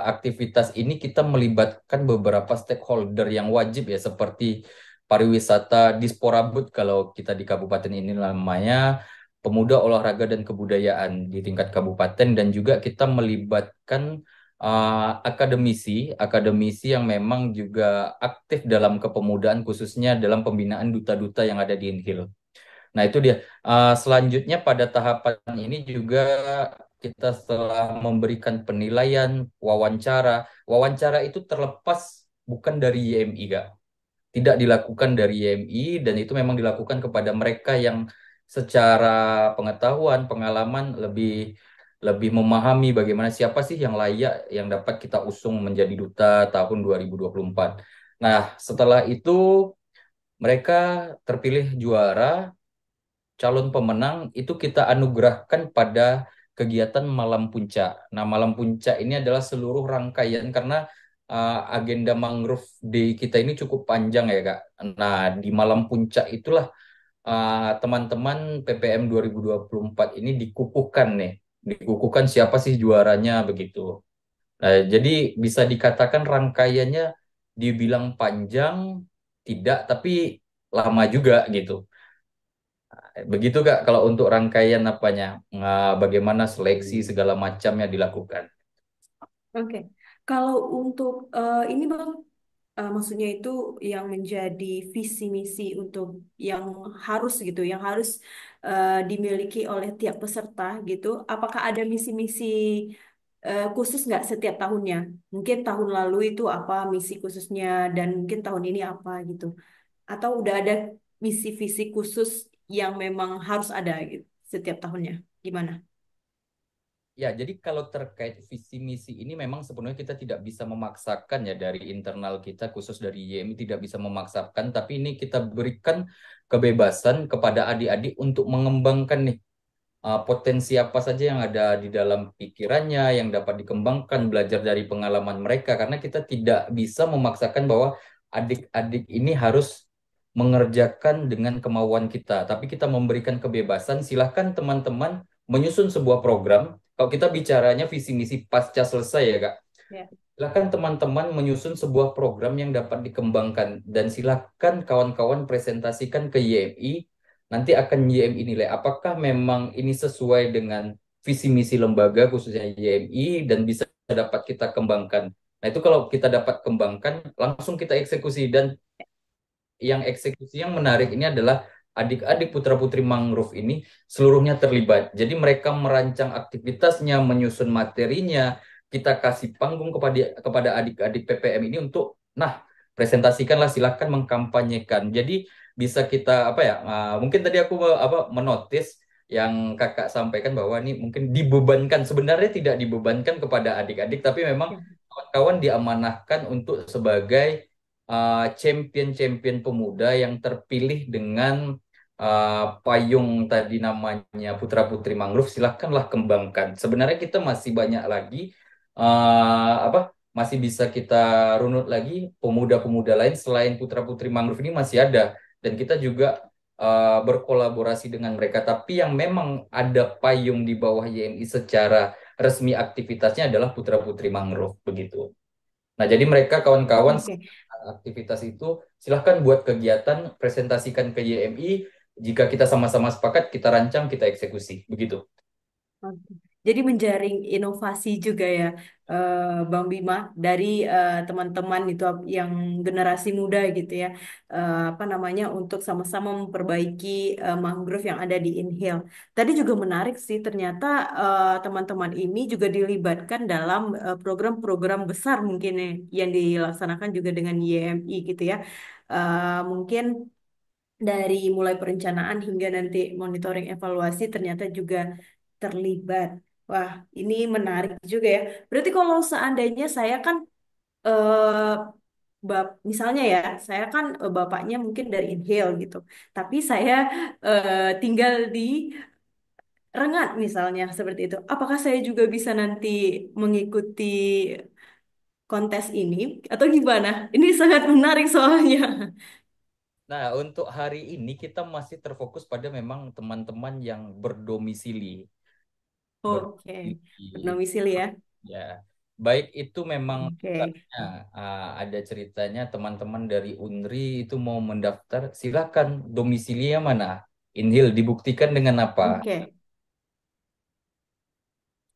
aktivitas ini kita melibatkan beberapa stakeholder yang wajib ya, seperti pariwisata Disporabut kalau kita di kabupaten ini namanya, pemuda olahraga dan kebudayaan di tingkat kabupaten, dan juga kita melibatkan akademisi yang memang juga aktif dalam kepemudaan, khususnya dalam pembinaan duta-duta yang ada di Inhil. Nah, itu dia. Selanjutnya pada tahapan ini juga kita setelah memberikan penilaian, wawancara. Wawancara itu terlepas bukan dari YMI, Kak. Tidak dilakukan dari YMI, dan itu memang dilakukan kepada mereka yang secara pengetahuan, pengalaman lebih lebih memahami bagaimana siapa sih yang layak yang dapat kita usung menjadi duta tahun 2024. Nah, setelah itu mereka terpilih juara, calon pemenang itu kita anugerahkan pada kegiatan Malam Puncak. Nah, Malam Puncak ini adalah seluruh rangkaian karena agenda Mangrove Day kita ini cukup panjang ya, Kak. Nah, di Malam Puncak itulah teman-teman PPM 2024 ini dikukuhkan nih. Dikukuhkan siapa sih juaranya begitu. Nah, jadi bisa dikatakan rangkaiannya dibilang panjang, tidak, tapi lama juga gitu. Begitu Kak, kalau untuk rangkaian bagaimana seleksi segala macamnya dilakukan. Oke, kalau untuk ini Bang, maksudnya itu yang menjadi visi misi untuk yang harus gitu, yang harus dimiliki oleh tiap peserta gitu. Apakah ada misi-misi khusus nggak setiap tahunnya? Mungkin tahun lalu itu apa misi khususnya dan mungkin tahun ini apa gitu. Atau udah ada misi-visi khusus yang memang harus ada gitu setiap tahunnya? Gimana? Ya, jadi kalau terkait visi misi ini memang sebenarnya kita tidak bisa memaksakan ya dari internal kita, khusus dari YMI tidak bisa memaksakan, tapi ini kita berikan kebebasan kepada adik-adik untuk mengembangkan nih potensi apa saja yang ada di dalam pikirannya yang dapat dikembangkan, belajar dari pengalaman mereka, karena kita tidak bisa memaksakan bahwa adik-adik ini harus mengerjakan dengan kemauan kita, tapi kita memberikan kebebasan. Silahkan teman-teman menyusun sebuah program. Kalau kita bicaranya visi misi pasca selesai ya, Kak. Ya. Silakan teman-teman menyusun sebuah program yang dapat dikembangkan, dan silakan kawan-kawan presentasikan ke YMI. Nanti akan YMI nilai apakah memang ini sesuai dengan visi misi lembaga khususnya YMI dan bisa dapat kita kembangkan. Nah, itu kalau kita dapat kembangkan, langsung kita eksekusi. Dan yang eksekusi yang menarik ini adalah adik-adik putra-putri mangrove ini seluruhnya terlibat. Jadi mereka merancang aktivitasnya, menyusun materinya, kita kasih panggung kepada adik-adik PPM ini untuk, nah, presentasikanlah, silahkan mengkampanyekan. Jadi bisa kita mungkin tadi aku menotis yang kakak sampaikan bahwa ini mungkin dibebankan, sebenarnya tidak dibebankan kepada adik-adik, tapi memang kawan-kawan diamanahkan untuk sebagai champion-champion pemuda yang terpilih dengan payung tadi namanya Putra Putri Mangrove. Silahkanlah kembangkan. Sebenarnya kita masih banyak lagi masih bisa kita runut lagi pemuda-pemuda lain selain Putra Putri Mangrove ini masih ada, dan kita juga berkolaborasi dengan mereka. Tapi yang memang ada payung di bawah YMI secara resmi aktivitasnya adalah Putra Putri Mangrove begitu. Nah, jadi mereka kawan-kawan aktivitas itu silahkan buat kegiatan, presentasikan ke YMI. Jika kita sama-sama sepakat, kita rancang, kita eksekusi. Begitu. jadi menjaring inovasi juga ya, Bang Bima, dari teman-teman itu yang generasi muda gitu ya, apa namanya, untuk sama-sama memperbaiki mangrove yang ada di Inhale. Tadi juga menarik sih, ternyata teman-teman ini juga dilibatkan dalam program-program besar mungkin ya, yang dilaksanakan juga dengan YMI gitu ya. Mungkin dari mulai perencanaan hingga nanti monitoring evaluasi ternyata juga terlibat. Wah, ini menarik juga ya. Berarti kalau seandainya saya kan eh, misalnya ya, saya kan bapaknya mungkin dari Inhale gitu. Tapi saya tinggal di Rengat misalnya seperti itu. Apakah saya juga bisa nanti mengikuti kontes ini atau gimana? Ini sangat menarik soalnya. Nah, untuk hari ini kita masih terfokus pada memang teman-teman yang berdomisili. Oke, Berdomisili. berdomisili ya. Ya, baik itu memang Oke. misalnya, ada ceritanya teman-teman dari Unri itu mau mendaftar, silakan domisilinya mana? Inhil dibuktikan dengan apa? Oke.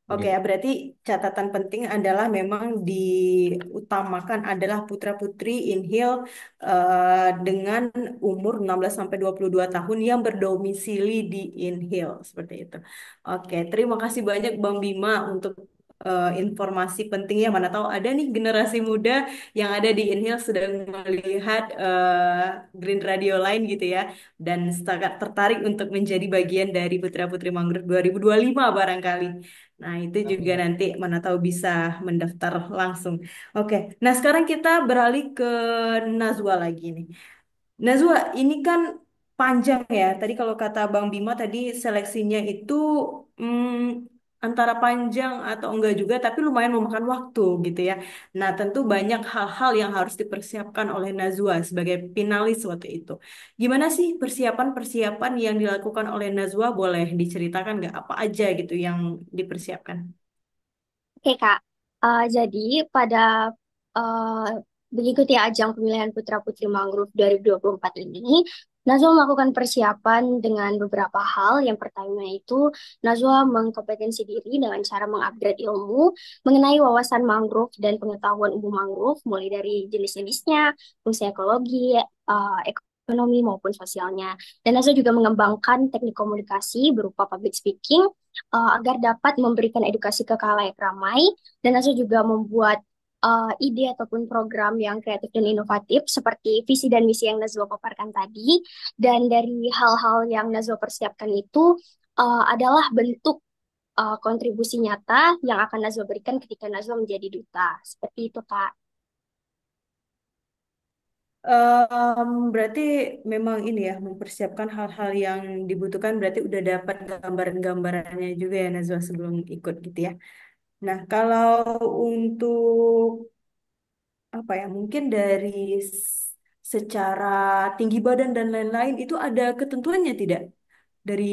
Oke, Gitu. ya, berarti catatan penting adalah memang diutamakan adalah putra-putri Inhil dengan umur 16 sampai 22 tahun yang berdomisili di Inhil seperti itu. Oke, terima kasih banyak Bang Bima untuk informasi pentingnya. Mana tahu ada nih generasi muda yang ada di Inhil sedang melihat Green Radio Line gitu ya, dan sangat tertarik untuk menjadi bagian dari Putra-Putri Mangrove 2025 barangkali. Nah, itu juga Amin. nanti mana tahu bisa mendaftar langsung. Oke, nah sekarang kita beralih ke Nazwa lagi nih. Nazwa, ini kan panjang ya. Tadi kalau kata Bang Bima tadi seleksinya itu antara panjang atau enggak juga, tapi lumayan memakan waktu gitu ya. Nah, tentu banyak hal-hal yang harus dipersiapkan oleh Nazwa sebagai finalis waktu itu. Gimana sih persiapan-persiapan yang dilakukan oleh Nazwa? Boleh diceritakan nggak apa aja gitu yang dipersiapkan? Oke Kak, jadi pada uh, mengikuti ajang pemilihan Putra Putri Mangrove 2024 ini, Najwa melakukan persiapan dengan beberapa hal. Yang pertama itu, Najwa mengkompetensi diri dengan cara mengupgrade ilmu mengenai wawasan mangrove dan pengetahuan umum mangrove, mulai dari jenis-jenisnya, fungsi ekologi, ekonomi maupun sosialnya. Dan Najwa juga mengembangkan teknik komunikasi berupa public speaking agar dapat memberikan edukasi ke khalayak ramai, dan Azul juga membuat ide ataupun program yang kreatif dan inovatif seperti visi dan misi yang Nazwa paparkan tadi. Dan dari hal-hal yang Nazwa persiapkan itu adalah bentuk kontribusi nyata yang akan Nazwa berikan ketika Nazwa menjadi duta. Seperti itu, Kak. Berarti memang ini ya, mempersiapkan hal-hal yang dibutuhkan, berarti udah dapat gambaran-gambarannya juga ya Nazwa sebelum ikut gitu ya. Nah, kalau untuk apa ya, mungkin dari secara tinggi badan dan lain-lain itu ada ketentuannya tidak? Dari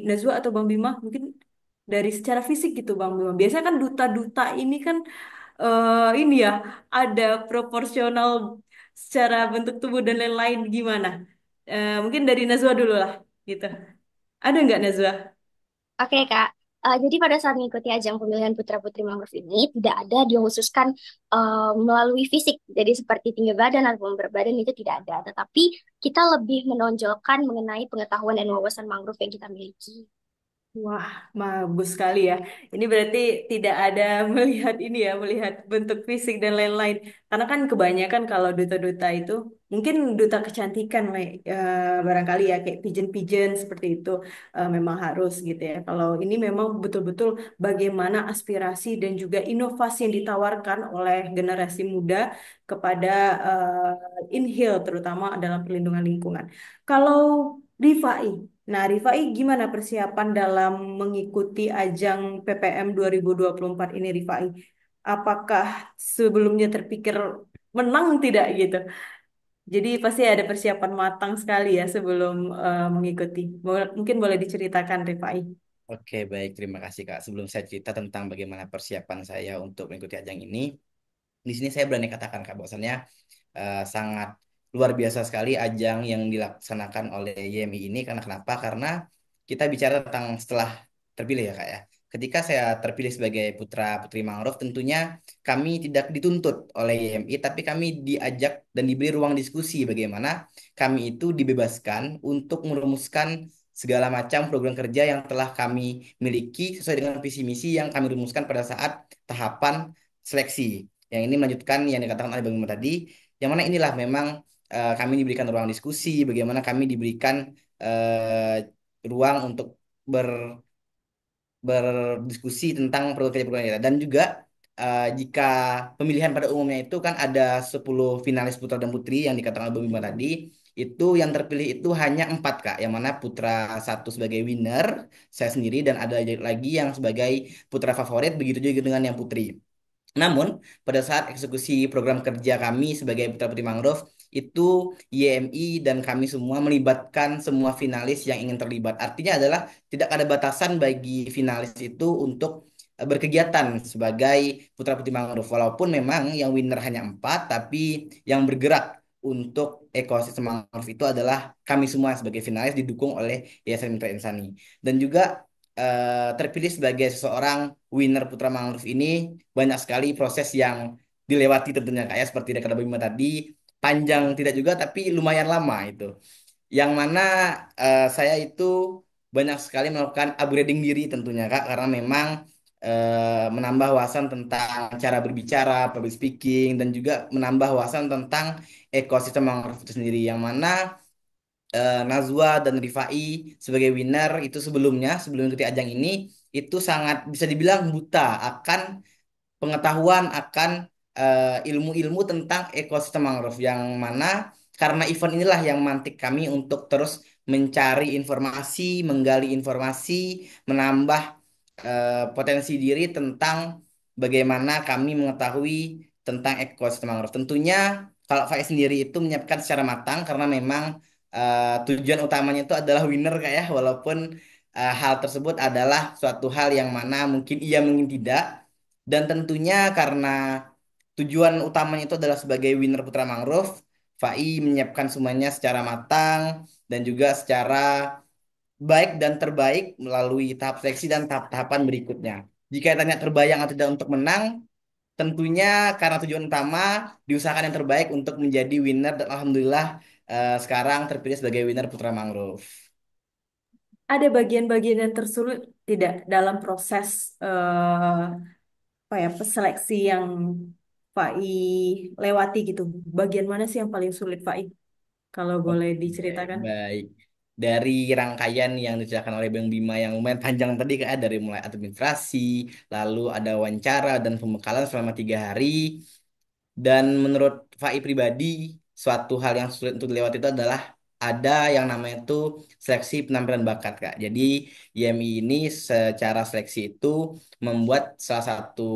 Nazwa atau Bang Bima, mungkin dari secara fisik gitu Bang Bima. Biasanya kan duta-duta ini kan ini ya, ada proporsional secara bentuk tubuh dan lain-lain gimana? Mungkin dari Nazwa dulu lah gitu. Ada nggak Nazwa? Oke, Kak. Jadi pada saat mengikuti ajang pemilihan Putra-Putri Mangrove ini, tidak ada dikhususkan melalui fisik. Jadi seperti tinggi badan atau berat badan itu tidak ada. Tetapi kita lebih menonjolkan mengenai pengetahuan dan wawasan mangrove yang kita miliki. Wah, bagus sekali ya. Ini berarti tidak ada melihat ini ya, melihat bentuk fisik dan lain-lain. Karena kan kebanyakan kalau duta-duta itu, mungkin duta kecantikan, barangkali ya, kayak pigeon-pigeon seperti itu, memang harus gitu ya. Kalau ini memang betul-betul bagaimana aspirasi dan juga inovasi yang ditawarkan oleh generasi muda kepada Inhale, terutama dalam perlindungan lingkungan. Kalau Rifai, nah, Rifai, gimana persiapan dalam mengikuti ajang PPM 2024 ini, Rifai? Apakah sebelumnya terpikir menang tidak gitu? Jadi pasti ada persiapan matang sekali ya sebelum mengikuti. Mungkin boleh diceritakan, Rifai. Oke, baik. Terima kasih, Kak. Sebelum saya cerita tentang bagaimana persiapan saya untuk mengikuti ajang ini, di sini saya berani katakan, Kak, bahwasannya sangat luar biasa sekali ajang yang dilaksanakan oleh YMI ini. Karena kenapa? Karena kita bicara tentang setelah terpilih ya, Kak ya. ketika saya terpilih sebagai putra putri mangrove, tentunya kami tidak dituntut oleh YMI, tapi kami diajak dan diberi ruang diskusi bagaimana kami itu dibebaskan untuk merumuskan segala macam program kerja yang telah kami miliki sesuai dengan visi misi yang kami rumuskan pada saat tahapan seleksi. Yang ini melanjutkan yang dikatakan oleh Bang Bima tadi, yang mana inilah memang kami diberikan ruang diskusi, bagaimana kami diberikan ruang untuk ber berdiskusi tentang program kerja kita. Dan juga jika pemilihan pada umumnya itu kan ada 10 finalis putra dan putri yang dikatakan Bang Bima tadi, itu yang terpilih itu hanya 4 Kak, yang mana putra satu sebagai winner, saya sendiri, dan ada lagi yang sebagai putra favorit, begitu juga dengan yang putri. Namun, pada saat eksekusi program kerja kami sebagai Putra Putri Mangrove, itu YMI dan kami semua melibatkan semua finalis yang ingin terlibat. Artinya adalah tidak ada batasan bagi finalis itu untuk berkegiatan sebagai Putra Putri Mangrove. Walaupun memang yang winner hanya 4, tapi yang bergerak untuk ekosistem mangrove itu adalah kami semua sebagai finalis didukung oleh Yayasan Mitra Insani. Dan juga terpilih sebagai seseorang winner Putra Mangrove ini banyak sekali proses yang dilewati tentunya kayak seperti yang kata Bima tadi, panjang tidak juga tapi lumayan lama itu. Yang mana saya itu banyak sekali melakukan upgrading diri tentunya Kak, karena memang menambah wawasan tentang cara berbicara, public speaking, dan juga menambah wawasan tentang ekosistem mangrove itu sendiri. Yang mana Nazwa dan Rifai sebagai winner itu sebelum ikuti ajang ini itu sangat bisa dibilang buta akan pengetahuan akan ilmu-ilmu tentang ekosistem mangrove, yang mana karena event inilah yang mantik kami untuk terus mencari informasi, menggali informasi, menambah potensi diri tentang bagaimana kami mengetahui tentang ekosistem mangrove. Tentunya kalau Faiz sendiri itu menyiapkan secara matang karena memang tujuan utamanya itu adalah winner kayak ya, walaupun hal tersebut adalah suatu hal yang mana mungkin iya mungkin tidak, dan tentunya karena tujuan utamanya itu adalah sebagai winner Putra Mangrove, Fai menyiapkan semuanya secara matang dan juga secara baik dan terbaik melalui tahap seleksi dan tahap-tahapan berikutnya. Jika tanya terbayang atau tidak untuk menang, tentunya karena tujuan utama diusahakan yang terbaik untuk menjadi winner, dan alhamdulillah sekarang terpilih sebagai winner Putra Mangrove. Ada bagian-bagian yang tersulit tidak dalam proses apa ya seleksi yang Fai lewati gitu. Bagian mana sih yang paling sulit Fai? Kalau boleh Oke, diceritakan. baik. Dari rangkaian yang diceritakan oleh Bang Bima yang lumayan panjang tadi, kayak dari mulai administrasi, lalu ada wawancara dan pembekalan selama 3 hari. Dan menurut Fai pribadi, suatu hal yang sulit untuk dilewati itu adalah ada yang namanya itu seleksi penampilan bakat, Kak. Jadi YMI ini secara seleksi itu membuat salah satu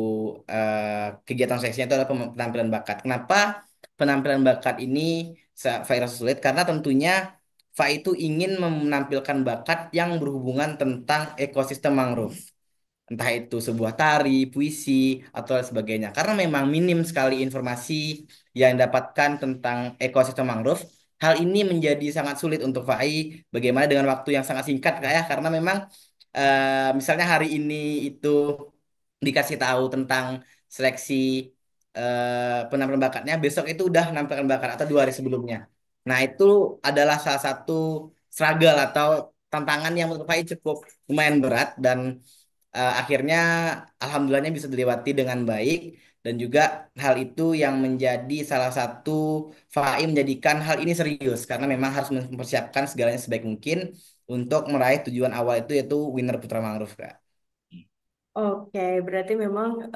kegiatan seleksinya itu adalah penampilan bakat. Kenapa penampilan bakat ini Fai rasa sulit? Karena tentunya Fai itu ingin menampilkan bakat yang berhubungan tentang ekosistem mangrove, entah itu sebuah tari, puisi, atau lain sebagainya. Karena memang minim sekali informasi yang didapatkan tentang ekosistem mangrove. Hal ini menjadi sangat sulit untuk Fai. Bagaimana dengan waktu yang sangat singkat, Kak ya? Karena memang misalnya hari ini itu dikasih tahu tentang seleksi penampilan bakatnya, besok itu udah menampilkan bakat atau 2 hari sebelumnya. Nah, itu adalah salah satu struggle atau tantangan yang menurut Fai cukup lumayan berat, dan akhirnya alhamdulillahnya bisa dilewati dengan baik, dan juga hal itu yang menjadi salah satu FAI menjadikan hal ini serius karena memang harus mempersiapkan segalanya sebaik mungkin untuk meraih tujuan awal itu yaitu winner Putra Mangrove, Kak. Oke, berarti memang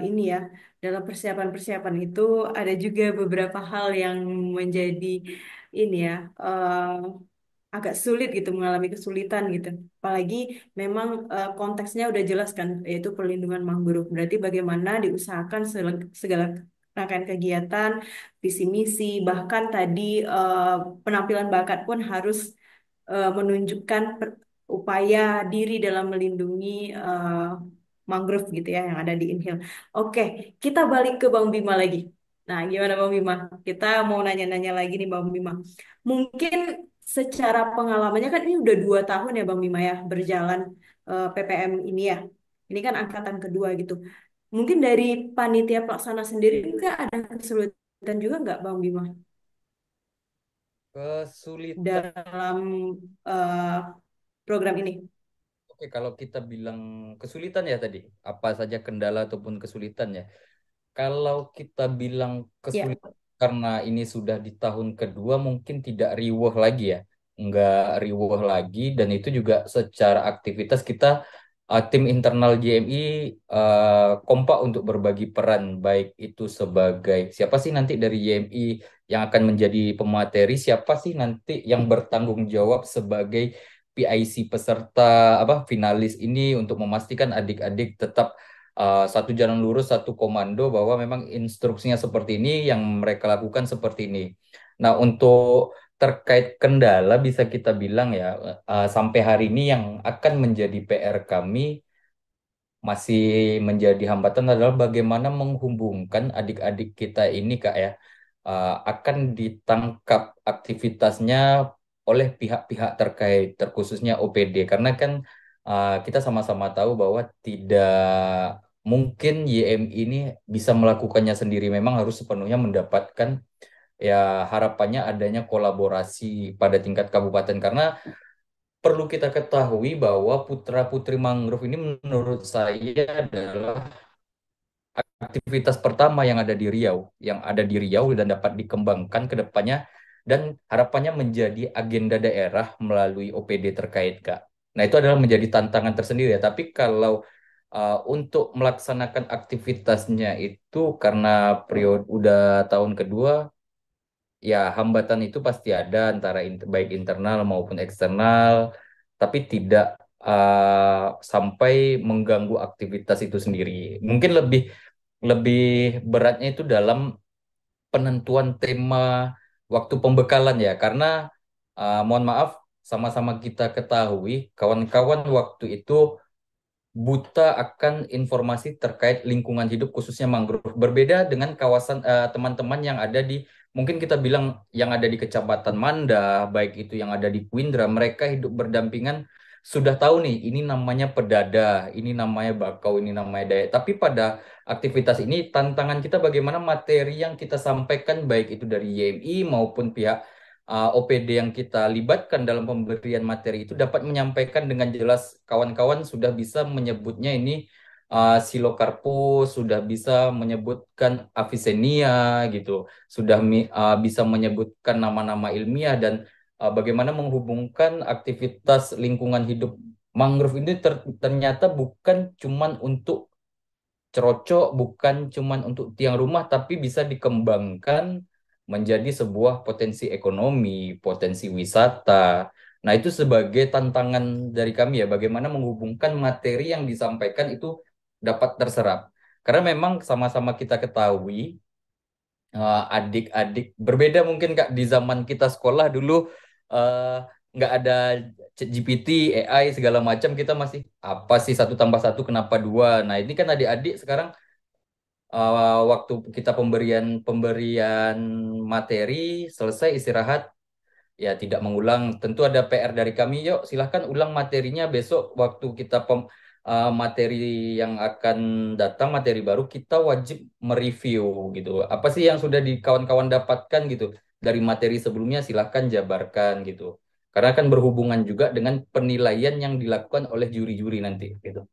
ini ya, dalam persiapan-persiapan itu ada juga beberapa hal yang menjadi ini ya, agak sulit gitu, mengalami kesulitan gitu. Apalagi memang konteksnya udah jelas kan, yaitu perlindungan mangrove. Berarti bagaimana diusahakan segala rangkaian kegiatan, visi misi, bahkan tadi penampilan bakat pun harus menunjukkan upaya diri dalam melindungi mangrove gitu ya yang ada di Inhil. Oke, kita balik ke Bang Bima lagi. Nah, gimana Bang Bima? Kita mau nanya-nanya lagi nih Bang Bima. Mungkin secara pengalamannya kan ini udah 2 tahun ya Bang Bima ya berjalan PPM ini ya. Ini kan angkatan kedua gitu. Mungkin dari panitia pelaksana sendiri juga ada kesulitan juga nggak Bang Bima Kesulitan. dalam eh, program ini? Oke, kalau kita bilang kesulitan ya tadi, apa saja kendala ataupun kesulitan ya. Kalau kita bilang Ya, kesulitan karena ini sudah di tahun kedua mungkin tidak riweh lagi ya. Nggak riweh lagi dan itu juga secara aktivitas kita tim internal JMI kompak untuk berbagi peran baik itu sebagai siapa sih nanti dari JMI yang akan menjadi pemateri, siapa sih nanti yang bertanggung jawab sebagai PIC peserta apa finalis ini untuk memastikan adik-adik tetap satu jalan lurus, satu komando bahwa memang instruksinya seperti ini, yang mereka lakukan seperti ini. Nah, untuk terkait kendala bisa kita bilang ya, sampai hari ini yang akan menjadi PR kami masih menjadi hambatan adalah bagaimana menghubungkan adik-adik kita ini, Kak ya, akan ditangkap aktivitasnya oleh pihak-pihak terkait, terkhususnya OPD, karena kan kita sama-sama tahu bahwa tidak mungkin YMI ini bisa melakukannya sendiri, memang harus sepenuhnya mendapatkan ya harapannya adanya kolaborasi pada tingkat kabupaten karena perlu kita ketahui bahwa putra-putri mangrove ini menurut saya adalah aktivitas pertama yang ada di Riau, dan dapat dikembangkan ke depannya dan harapannya menjadi agenda daerah melalui OPD terkait, Kak. Nah, itu adalah menjadi tantangan tersendiri ya. Tapi kalau untuk melaksanakan aktivitasnya itu karena periode udah tahun kedua, ya hambatan itu pasti ada antara baik internal maupun eksternal, tapi tidak sampai mengganggu aktivitas itu sendiri. Mungkin lebih lebih beratnya itu dalam penentuan tema waktu pembekalan ya, karena mohon maaf, sama-sama kita ketahui kawan-kawan waktu itu buta akan informasi terkait lingkungan hidup khususnya mangrove. Berbeda dengan kawasan teman-teman yang ada di mungkin kita bilang yang ada di Kecamatan Manda, baik itu yang ada di Kuindra, mereka hidup berdampingan sudah tahu nih ini namanya pedada, ini namanya bakau, ini namanya dayak. Tapi pada aktivitas ini tantangan kita bagaimana materi yang kita sampaikan baik itu dari YMI maupun pihak OPD yang kita libatkan dalam pemberian materi itu dapat menyampaikan dengan jelas. Kawan-kawan sudah bisa menyebutnya ini Silocarpus, sudah bisa menyebutkan Avicennia gitu, sudah bisa menyebutkan nama-nama ilmiah dan bagaimana menghubungkan aktivitas lingkungan hidup mangrove ini ternyata bukan cuman untuk cerocok, bukan cuman untuk tiang rumah, tapi bisa dikembangkan menjadi sebuah potensi ekonomi, potensi wisata. Nah, itu sebagai tantangan dari kami ya, bagaimana menghubungkan materi yang disampaikan itu dapat terserap. Karena memang sama-sama kita ketahui, adik-adik berbeda mungkin Kak di zaman kita sekolah dulu eh, nggak ada ChatGPT, AI segala macam, kita masih apa sih satu tambah satu kenapa dua. Nah, ini kan adik-adik sekarang waktu kita pemberian pemberian materi selesai istirahat ya tidak mengulang. Tentu ada PR dari kami. Yuk silahkan ulang materinya besok waktu kita materi yang akan datang materi baru kita wajib mereview gitu. Apa sih yang sudah di kawan-kawan dapatkan gitu dari materi sebelumnya silahkan jabarkan gitu. Karena kan berhubungan juga dengan penilaian yang dilakukan oleh juri-juri nanti gitu.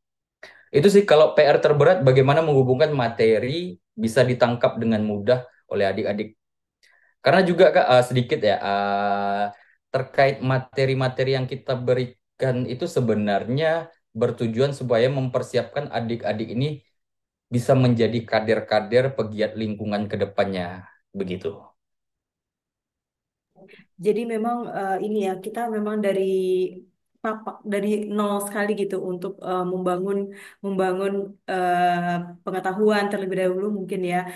Itu sih kalau PR terberat bagaimana menghubungkan materi bisa ditangkap dengan mudah oleh adik-adik. Karena juga Kak, sedikit ya terkait materi-materi yang kita berikan itu sebenarnya bertujuan supaya mempersiapkan adik-adik ini bisa menjadi kader-kader pegiat lingkungan ke depannya. Begitu. Jadi memang ini ya kita memang dari tapak dari nol sekali gitu untuk membangun membangun pengetahuan terlebih dahulu mungkin ya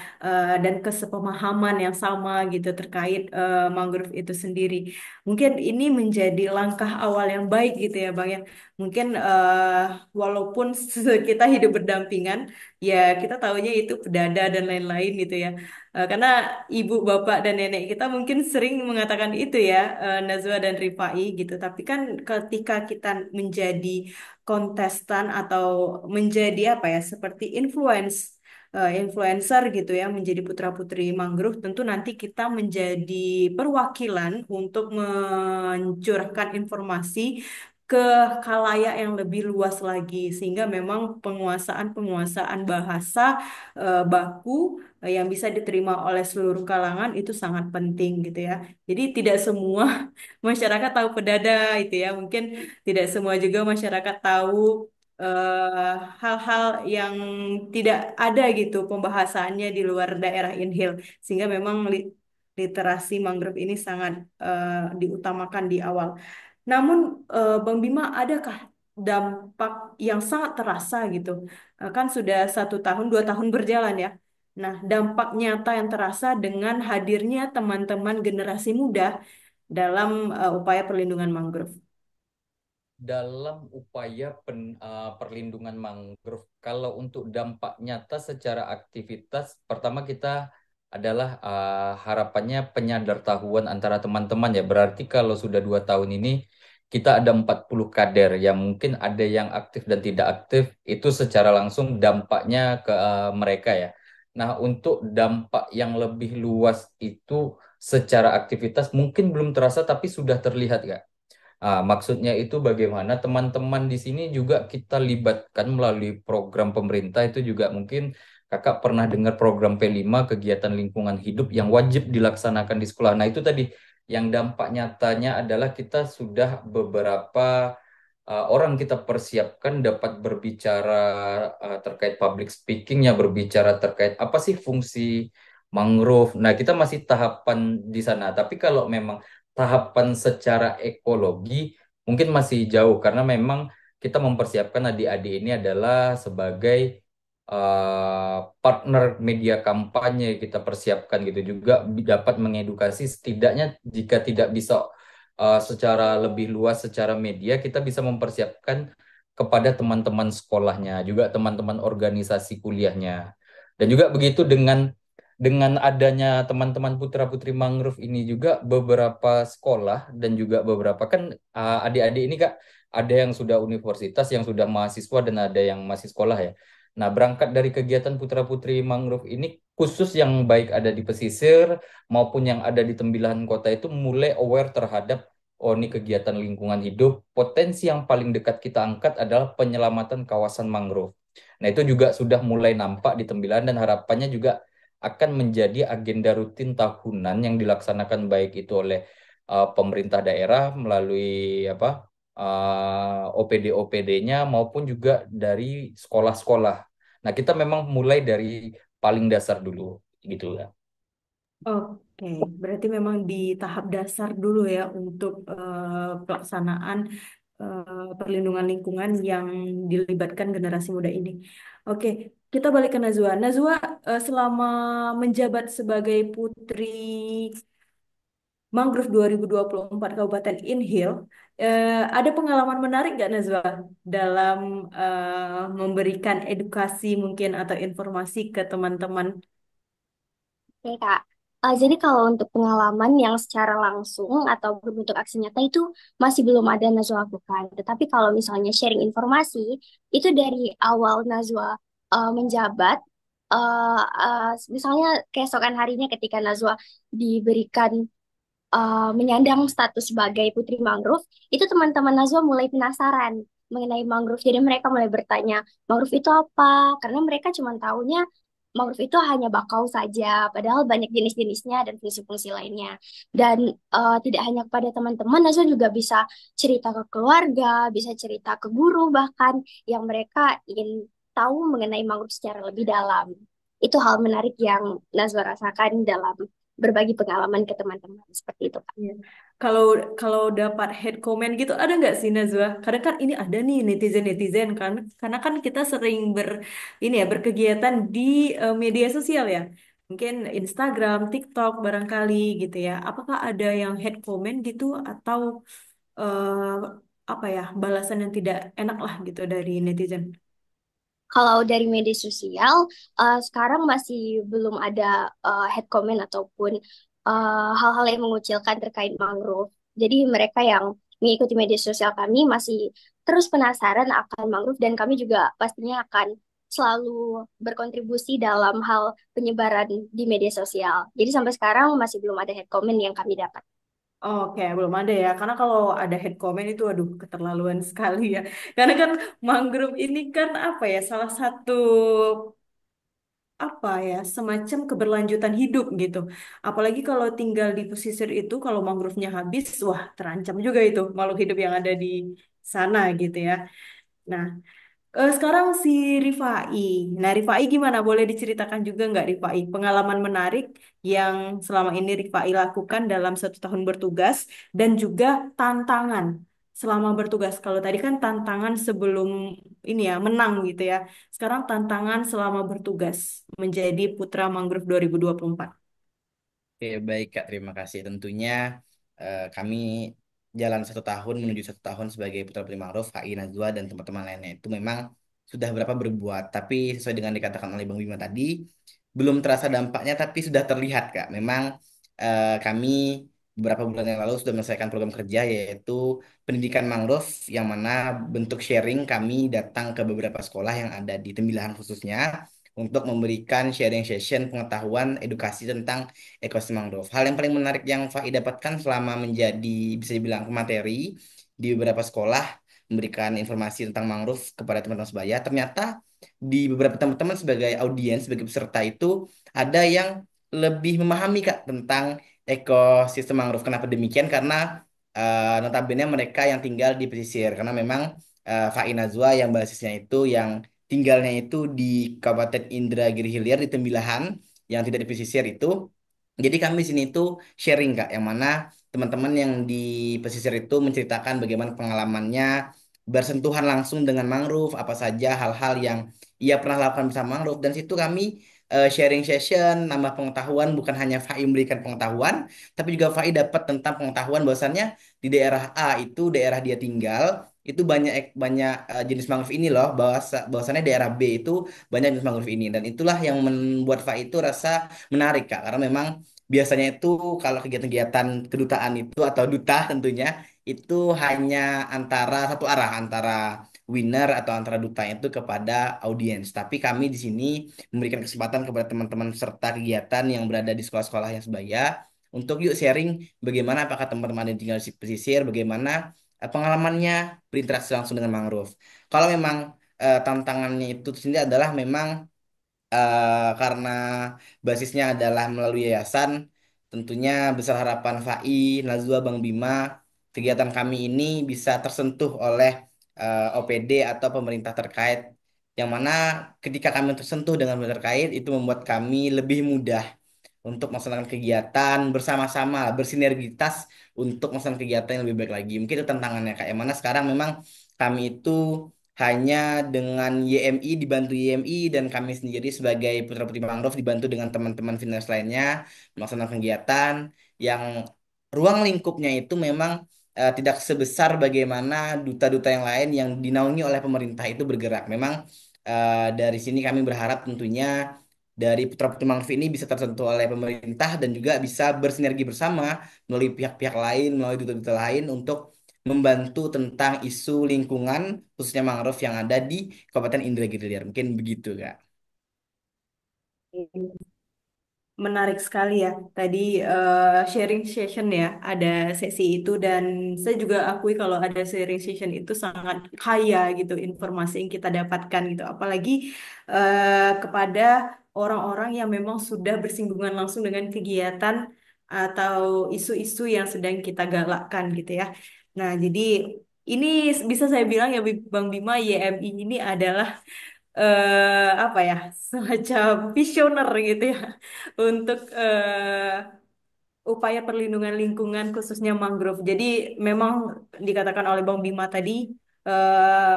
dan kesepemahaman yang sama gitu terkait mangrove itu sendiri. Mungkin ini menjadi langkah awal yang baik gitu ya Bang ya. Mungkin walaupun kita hidup berdampingan ya kita tahunya itu pedada dan lain-lain gitu ya. Karena ibu, bapak, dan nenek kita mungkin sering mengatakan itu ya, Najwa dan Rifai gitu. Tapi kan ketika kita menjadi kontestan atau menjadi apa ya, seperti influencer gitu ya, menjadi putra-putri mangrove, tentu nanti kita menjadi perwakilan untuk mencurahkan informasi ke khalayak yang lebih luas lagi, sehingga memang penguasaan bahasa baku yang bisa diterima oleh seluruh kalangan itu sangat penting gitu ya. Jadi tidak semua masyarakat tahu pedada itu ya, mungkin tidak semua juga masyarakat tahu hal-hal yang tidak ada gitu pembahasannya di luar daerah Inhil, sehingga memang literasi mangrove ini sangat diutamakan di awal. Namun, Bang Bima, adakah dampak yang sangat terasa gitu? Kan sudah 1 tahun, 2 tahun berjalan ya. Nah, dampak nyata yang terasa dengan hadirnya teman-teman generasi muda dalam upaya perlindungan mangrove. Dalam upaya perlindungan mangrove, kalau untuk dampak nyata secara aktivitas, pertama kita adalah harapannya penyadartahuan antara teman-teman ya. Berarti kalau sudah 2 tahun ini kita ada 40 kader yang mungkin ada yang aktif dan tidak aktif, itu secara langsung dampaknya ke mereka ya. Nah, untuk dampak yang lebih luas itu secara aktivitas mungkin belum terasa tapi sudah terlihat ya. Maksudnya itu bagaimana teman-teman di sini juga kita libatkan melalui program pemerintah itu juga mungkin kakak pernah dengar program P5 kegiatan lingkungan hidup yang wajib dilaksanakan di sekolah. Nah itu tadi yang dampak nyatanya adalah kita sudah beberapa orang kita persiapkan dapat berbicara terkait public speakingnya, berbicara terkait apa sih fungsi mangrove. Nah kita masih tahapan di sana. Tapi kalau memang tahapan secara ekologi mungkin masih jauh karena memang kita mempersiapkan adik-adik ini adalah sebagai partner media kampanye kita persiapkan gitu juga dapat mengedukasi setidaknya jika tidak bisa secara lebih luas secara media kita bisa mempersiapkan kepada teman-teman sekolahnya juga teman-teman organisasi kuliahnya dan juga begitu dengan adanya teman-teman putra-putri mangrove ini juga beberapa sekolah dan juga beberapa kan adik-adik ini Kak ada yang sudah universitas, yang sudah mahasiswa dan ada yang masih sekolah ya. Nah, berangkat dari kegiatan putra-putri mangrove ini khusus yang baik ada di pesisir maupun yang ada di tembilahan kota itu mulai aware terhadap oh ini kegiatan lingkungan hidup. Potensi yang paling dekat kita angkat adalah penyelamatan kawasan mangrove. Nah, itu juga sudah mulai nampak di tembilahan dan harapannya juga akan menjadi agenda rutin tahunan yang dilaksanakan baik itu oleh pemerintah daerah melalui apa OPD-OPD-nya maupun juga dari sekolah-sekolah. Nah, kita memang mulai dari paling dasar dulu gitu ya. Oke, berarti memang di tahap dasar dulu ya untuk pelaksanaan perlindungan lingkungan yang dilibatkan generasi muda ini. Oke, kita balik ke Nazwa. Nazwa, selama menjabat sebagai Putri Mangrove 2024 Kabupaten Inhil, ada pengalaman menarik nggak Nazwa dalam memberikan edukasi mungkin atau informasi ke teman-teman? Oke, Kak. Jadi kalau untuk pengalaman yang secara langsung atau berbentuk aksi nyata itu masih belum ada Najwa lakukan. Tetapi kalau misalnya sharing informasi, itu dari awal Najwa menjabat, misalnya keesokan harinya ketika Najwa diberikan menyandang status sebagai Putri Mangrove, itu teman-teman Najwa mulai penasaran mengenai mangrove. Jadi mereka mulai bertanya, mangrove itu apa? Karena mereka cuma tahunya mangrove itu hanya bakau saja, padahal banyak jenis-jenisnya dan fungsi-fungsi lainnya. Dan tidak hanya kepada teman-teman, Najwa juga bisa cerita ke keluarga, bisa cerita ke guru bahkan yang mereka ingin tahu mengenai mangrove secara lebih dalam. Itu hal menarik yang Najwa rasakan dalam berbagi pengalaman ke teman-teman seperti itu, Kak. Iya. Kalau kalau dapat head comment gitu ada nggak sih Nazwa? Kadang kan ini ada nih netizen-netizen kan, karena kan kita sering ini ya berkegiatan di media sosial ya, mungkin Instagram, TikTok barangkali gitu ya. Apakah ada yang head comment gitu atau eh, apa ya balasan yang tidak enak lah gitu dari netizen? Kalau dari media sosial, sekarang masih belum ada head comment ataupun hal-hal yang mengucilkan terkait mangrove. Jadi mereka yang mengikuti media sosial kami masih terus penasaran akan mangrove dan kami juga pastinya akan selalu berkontribusi dalam hal penyebaran di media sosial. Jadi sampai sekarang masih belum ada head comment yang kami dapat. Oke, belum ada ya. Karena kalau ada head comment itu, aduh, keterlaluan sekali ya. Karena kan mangrove ini kan apa ya, salah satu apa ya, semacam keberlanjutan hidup gitu. Apalagi kalau tinggal di pesisir itu, kalau mangrove-nya habis, wah terancam juga itu makhluk hidup yang ada di sana gitu ya. Nah, sekarang si Rifai. Nah, Rifai gimana? Boleh diceritakan juga nggak Rifai? Pengalaman menarik yang selama ini Rifai lakukan dalam 1 tahun bertugas dan juga tantangan selama bertugas. Kalau tadi kan tantangan sebelum ini ya, menang gitu ya. Sekarang tantangan selama bertugas menjadi Putra Mangrove 2024. Oke, baik Kak, terima kasih. Tentunya kami jalan 1 tahun menuju 1 tahun sebagai Putra Putri Mangrove, KI Najwa dan teman-teman lainnya itu memang sudah berapa berbuat. Tapi sesuai dengan dikatakan oleh Bang Bima tadi, belum terasa dampaknya tapi sudah terlihat Kak. Memang kami beberapa bulan yang lalu sudah menyelesaikan program kerja yaitu pendidikan mangrove yang mana bentuk sharing kami datang ke beberapa sekolah yang ada di Tembilahan khususnya untuk memberikan sharing session pengetahuan edukasi tentang ekosistem mangrove. Hal yang paling menarik yang Fai dapatkan selama menjadi bisa dibilang materi di beberapa sekolah memberikan informasi tentang mangrove kepada teman-teman sebaya, ternyata di beberapa teman-teman sebagai audiens, sebagai peserta itu ada yang lebih memahami Kak tentang ekosistem mangrove. Kenapa demikian? Karena notabene mereka yang tinggal di pesisir. Karena memang Fai Nazwa yang basisnya itu yang tinggalnya itu di Kabupaten Indragiri Hilir di Tembilahan yang tidak di pesisir itu. Jadi kami di sini tuh sharing Kak, yang mana teman-teman yang di pesisir itu menceritakan bagaimana pengalamannya bersentuhan langsung dengan mangrove, apa saja hal-hal yang ia pernah lakukan bersama mangrove. Dan situ kami sharing session, nambah pengetahuan, bukan hanya Fai memberikan pengetahuan, tapi juga Fai dapat tentang pengetahuan bahwasannya di daerah A itu daerah dia tinggal itu banyak banyak jenis mangrove ini loh, bahwasannya daerah B itu banyak jenis mangrove ini, dan itulah yang membuat Fai itu rasa menarik Kak, karena memang biasanya itu kalau kegiatan-kegiatan kedutaan itu atau duta tentunya itu hanya antara satu arah, antara winner atau antara duta itu kepada audiens. Tapi kami di sini memberikan kesempatan kepada teman-teman peserta kegiatan yang berada di sekolah-sekolah yang sebaya untuk yuk sharing bagaimana apakah teman-teman yang tinggal di pesisir, bagaimana pengalamannya berinteraksi langsung dengan mangrove. Kalau memang tantangannya itu sendiri adalah memang karena basisnya adalah melalui yayasan, tentunya besar harapan Fai, Nazwa, Bang Bima, kegiatan kami ini bisa tersentuh oleh OPD atau pemerintah terkait, yang mana ketika kami tersentuh dengan pemerintah terkait, itu membuat kami lebih mudah untuk melaksanakan kegiatan bersama-sama, bersinergitas untuk melaksanakan kegiatan yang lebih baik lagi. Mungkin itu tantangannya Kak. Yang mana sekarang memang kami itu hanya dengan YMI dibantu YMI dan kami sendiri sebagai Putra Putri Mangrove dibantu dengan teman-teman finalis lainnya melaksanakan kegiatan yang ruang lingkupnya itu memang tidak sebesar bagaimana duta-duta yang lain yang dinaungi oleh pemerintah itu bergerak. Memang dari sini kami berharap tentunya dari Putra Putri Mangrove ini bisa tersentuh oleh pemerintah dan juga bisa bersinergi bersama melalui pihak-pihak lain, melalui duta-duta lain untuk membantu tentang isu lingkungan khususnya mangrove yang ada di Kabupaten Indragiri Hilir. Mungkin begitu, Kak. Menarik sekali ya. Tadi sharing session ya, ada sesi itu dan saya juga akui kalau ada sharing session itu sangat kaya gitu informasi yang kita dapatkan gitu. Apalagi kepada orang-orang yang memang sudah bersinggungan langsung dengan kegiatan atau isu-isu yang sedang kita galakkan gitu ya. Nah, jadi ini bisa saya bilang ya Bang Bima, YMI ini adalah apa ya, semacam visioner gitu ya untuk upaya perlindungan lingkungan khususnya mangrove. Jadi memang dikatakan oleh Bang Bima tadi eh,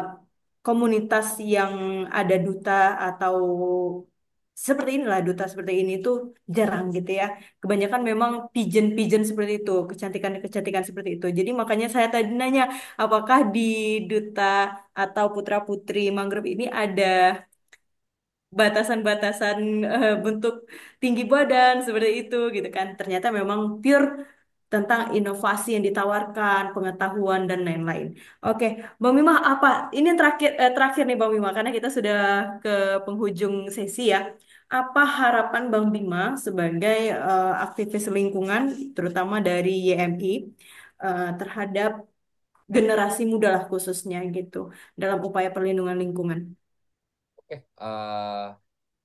komunitas yang ada duta atau seperti inilah, duta seperti ini tuh jarang gitu ya. Kebanyakan memang pigeon-pigeon seperti itu, kecantikan-kecantikan seperti itu. Jadi makanya saya tadi nanya, apakah di duta atau putra-putri mangrove ini ada batasan-batasan bentuk tinggi badan seperti itu gitu kan. Ternyata memang pure tentang inovasi yang ditawarkan, pengetahuan dan lain-lain. Oke, Bang Mima apa? Ini terakhir nih Bang Mima karena kita sudah ke penghujung sesi ya. Apa harapan Bang Bima sebagai aktivis lingkungan, terutama dari YMI, terhadap generasi muda lah khususnya gitu dalam upaya perlindungan lingkungan? Oke,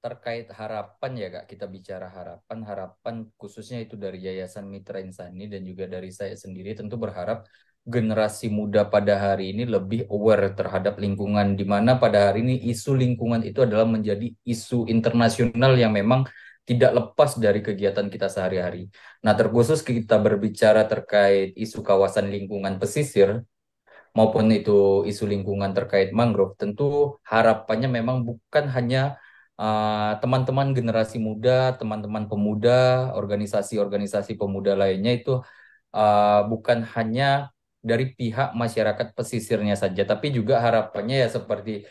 terkait harapan ya Kak, kita bicara harapan khususnya itu dari Yayasan Mitra Insani dan juga dari saya sendiri tentu berharap generasi muda pada hari ini lebih aware terhadap lingkungan, di mana pada hari ini isu lingkungan itu adalah menjadi isu internasional yang memang tidak lepas dari kegiatan kita sehari-hari. Nah, terkhusus kita berbicara terkait isu kawasan lingkungan pesisir, maupun itu isu lingkungan terkait mangrove, tentu harapannya memang bukan hanya teman-teman generasi muda, teman-teman pemuda, organisasi-organisasi pemuda lainnya itu bukan hanya dari pihak masyarakat pesisirnya saja, tapi juga harapannya ya seperti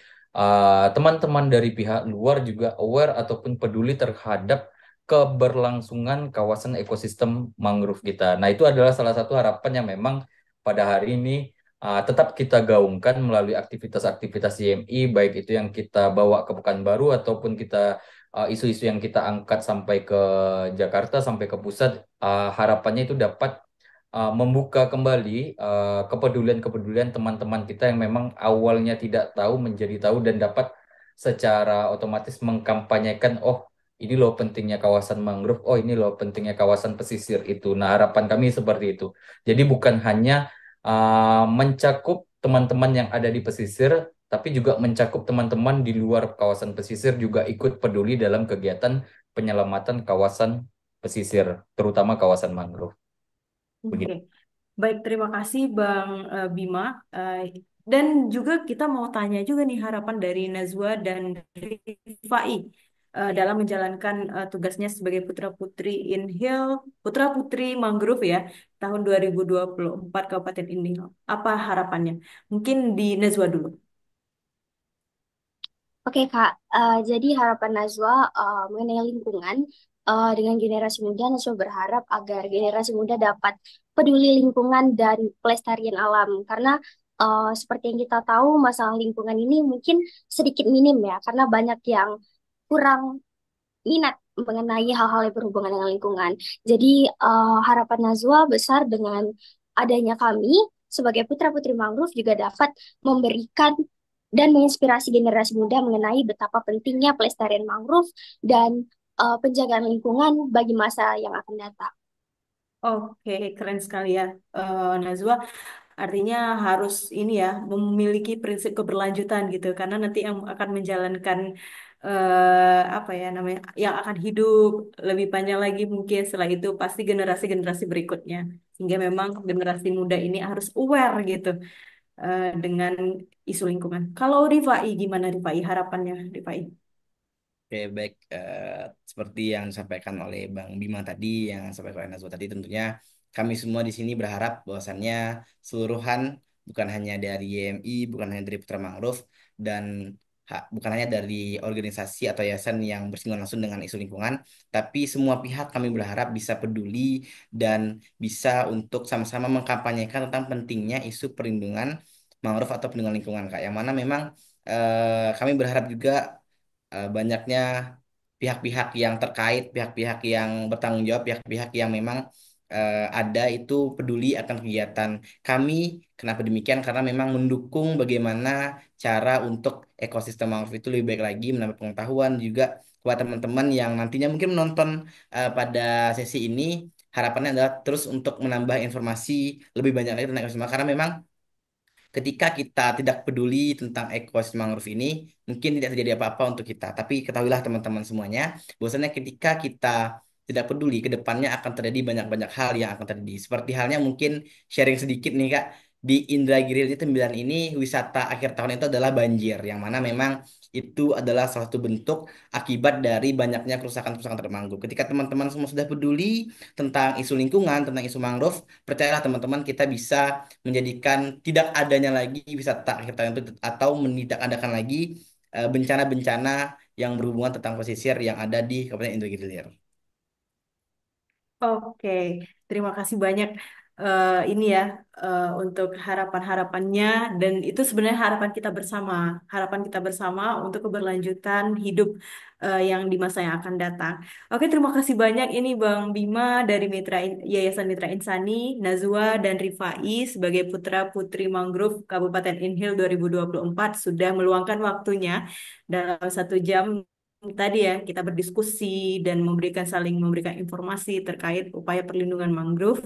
teman-teman dari pihak luar juga aware ataupun peduli terhadap keberlangsungan kawasan ekosistem mangrove kita. Nah, itu adalah salah satu harapan yang memang pada hari ini tetap kita gaungkan melalui aktivitas-aktivitas YMI, baik itu yang kita bawa ke Pekanbaru ataupun kita isu-isu yang kita angkat sampai ke Jakarta, sampai ke pusat, harapannya itu dapat membuka kembali kepedulian-kepedulian teman-teman kita yang memang awalnya tidak tahu menjadi tahu dan dapat secara otomatis mengkampanyekan, oh ini loh pentingnya kawasan mangrove, oh ini loh pentingnya kawasan pesisir itu. Nah, harapan kami seperti itu. Jadi bukan hanya mencakup teman-teman yang ada di pesisir, tapi juga mencakup teman-teman di luar kawasan pesisir juga ikut peduli dalam kegiatan penyelamatan kawasan pesisir, terutama kawasan mangrove. Oke, Begitu. baik terima kasih Bang Bima. Eh, dan juga kita mau tanya juga nih harapan dari Nazwa dan Rifai dalam menjalankan tugasnya sebagai putra-putri Inhil, putra-putri Mangrove ya, tahun 2024 Kabupaten Inhil. Apa harapannya? Mungkin di Nazwa dulu. Oke Kak, jadi harapan Najwa mengenai lingkungan dengan generasi muda, Najwa berharap agar generasi muda dapat peduli lingkungan dan pelestarian alam. Karena seperti yang kita tahu, masalah lingkungan ini mungkin sedikit minim ya, karena banyak yang kurang minat mengenai hal-hal yang berhubungan dengan lingkungan. Jadi harapan Najwa besar dengan adanya kami sebagai putra-putri mangrove juga dapat memberikan dan menginspirasi generasi muda mengenai betapa pentingnya pelestarian mangrove dan penjagaan lingkungan bagi masa yang akan datang. Oke, keren sekali ya, Nazwa. Artinya harus ini ya, memiliki prinsip keberlanjutan gitu, karena nanti yang akan menjalankan apa ya namanya, yang akan hidup lebih panjang lagi mungkin setelah itu pasti generasi-generasi berikutnya. Sehingga memang generasi muda ini harus aware gitu dengan isu lingkungan. Kalau Rifai gimana Rifai harapannya Rifai? Oke, baik. Seperti yang disampaikan oleh Bang Bima tadi, yang disampaikan oleh Nazwa tadi, tentunya kami semua di sini berharap bahwasannya seluruhan, bukan hanya dari YMI, bukan hanya dari Putra Mangrove, dan bukan hanya dari organisasi atau yayasan yang bersinggungan langsung dengan isu lingkungan, tapi semua pihak kami berharap bisa peduli dan bisa untuk sama-sama mengkampanyekan tentang pentingnya isu perlindungan mangrove atau perlindungan lingkungan, Kak. Yang mana memang kami berharap juga banyaknya pihak-pihak yang terkait, pihak-pihak yang bertanggung jawab, pihak-pihak yang memang ada itu peduli akan kegiatan kami. Kenapa demikian? Karena memang mendukung bagaimana cara untuk ekosistem mangrove itu lebih baik lagi, menambah pengetahuan juga buat teman-teman yang nantinya mungkin menonton pada sesi ini. Harapannya adalah terus untuk menambah informasi lebih banyak lagi tentang ekosistem, karena memang ketika kita tidak peduli tentang ekosistem mangrove ini, mungkin tidak terjadi apa-apa untuk kita. Tapi ketahuilah teman-teman semuanya, bahwasanya ketika kita tidak peduli, ke depannya akan terjadi banyak-banyak hal yang akan terjadi. Seperti halnya mungkin sharing sedikit nih Kak, di Indragiri 9 ini wisata akhir tahun itu adalah banjir, yang mana memang itu adalah salah satu bentuk akibat dari banyaknya kerusakan-kerusakan terhadap mangrove. Ketika teman-teman semua sudah peduli tentang isu lingkungan, tentang isu mangrove, percayalah teman-teman kita bisa menjadikan tidak adanya lagi wisata akhir tahun itu atau menidakadakan lagi bencana-bencana yang berhubungan tentang pesisir yang ada di Kabupaten Indragiri Hilir. Oke, terima kasih banyak ini ya untuk harapan-harapannya dan itu sebenarnya harapan kita bersama untuk keberlanjutan hidup yang di masa yang akan datang. Oke, terima kasih banyak ini Bang Bima dari Yayasan Mitra Insani, Nazwa dan Rifai sebagai putra putri mangrove Kabupaten Inhil 2024 sudah meluangkan waktunya dalam 1 jam tadi ya kita berdiskusi dan saling memberikan informasi terkait upaya perlindungan mangrove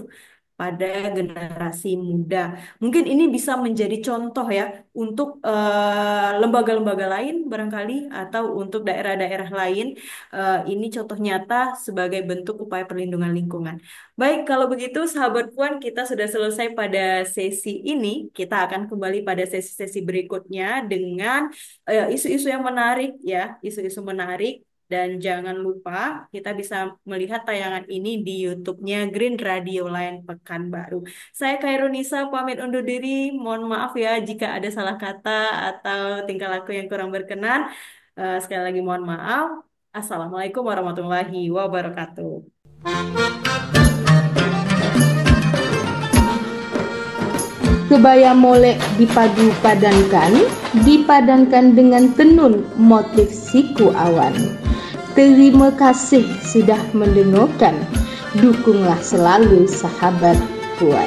pada generasi muda. Mungkin ini bisa menjadi contoh ya untuk lembaga-lembaga lain barangkali atau untuk daerah-daerah lain. Ini contoh nyata sebagai bentuk upaya perlindungan lingkungan. Baik, kalau begitu sahabat Puan kita sudah selesai pada sesi ini. Kita akan kembali pada sesi-sesi berikutnya dengan isu-isu yang menarik ya, isu-isu menarik. Dan jangan lupa kita bisa melihat tayangan ini di YouTube-nya Green Radio Line Pekanbaru. Saya Khairunisa pamit undur diri. Mohon maaf ya jika ada salah kata atau tingkah laku yang kurang berkenan. Sekali lagi mohon maaf. Assalamualaikum warahmatullahi wabarakatuh. Kebaya molek dipadankan dengan tenun motif siku awan. Terima kasih sudah mendengarkan. Dukunglah selalu sahabat Puan.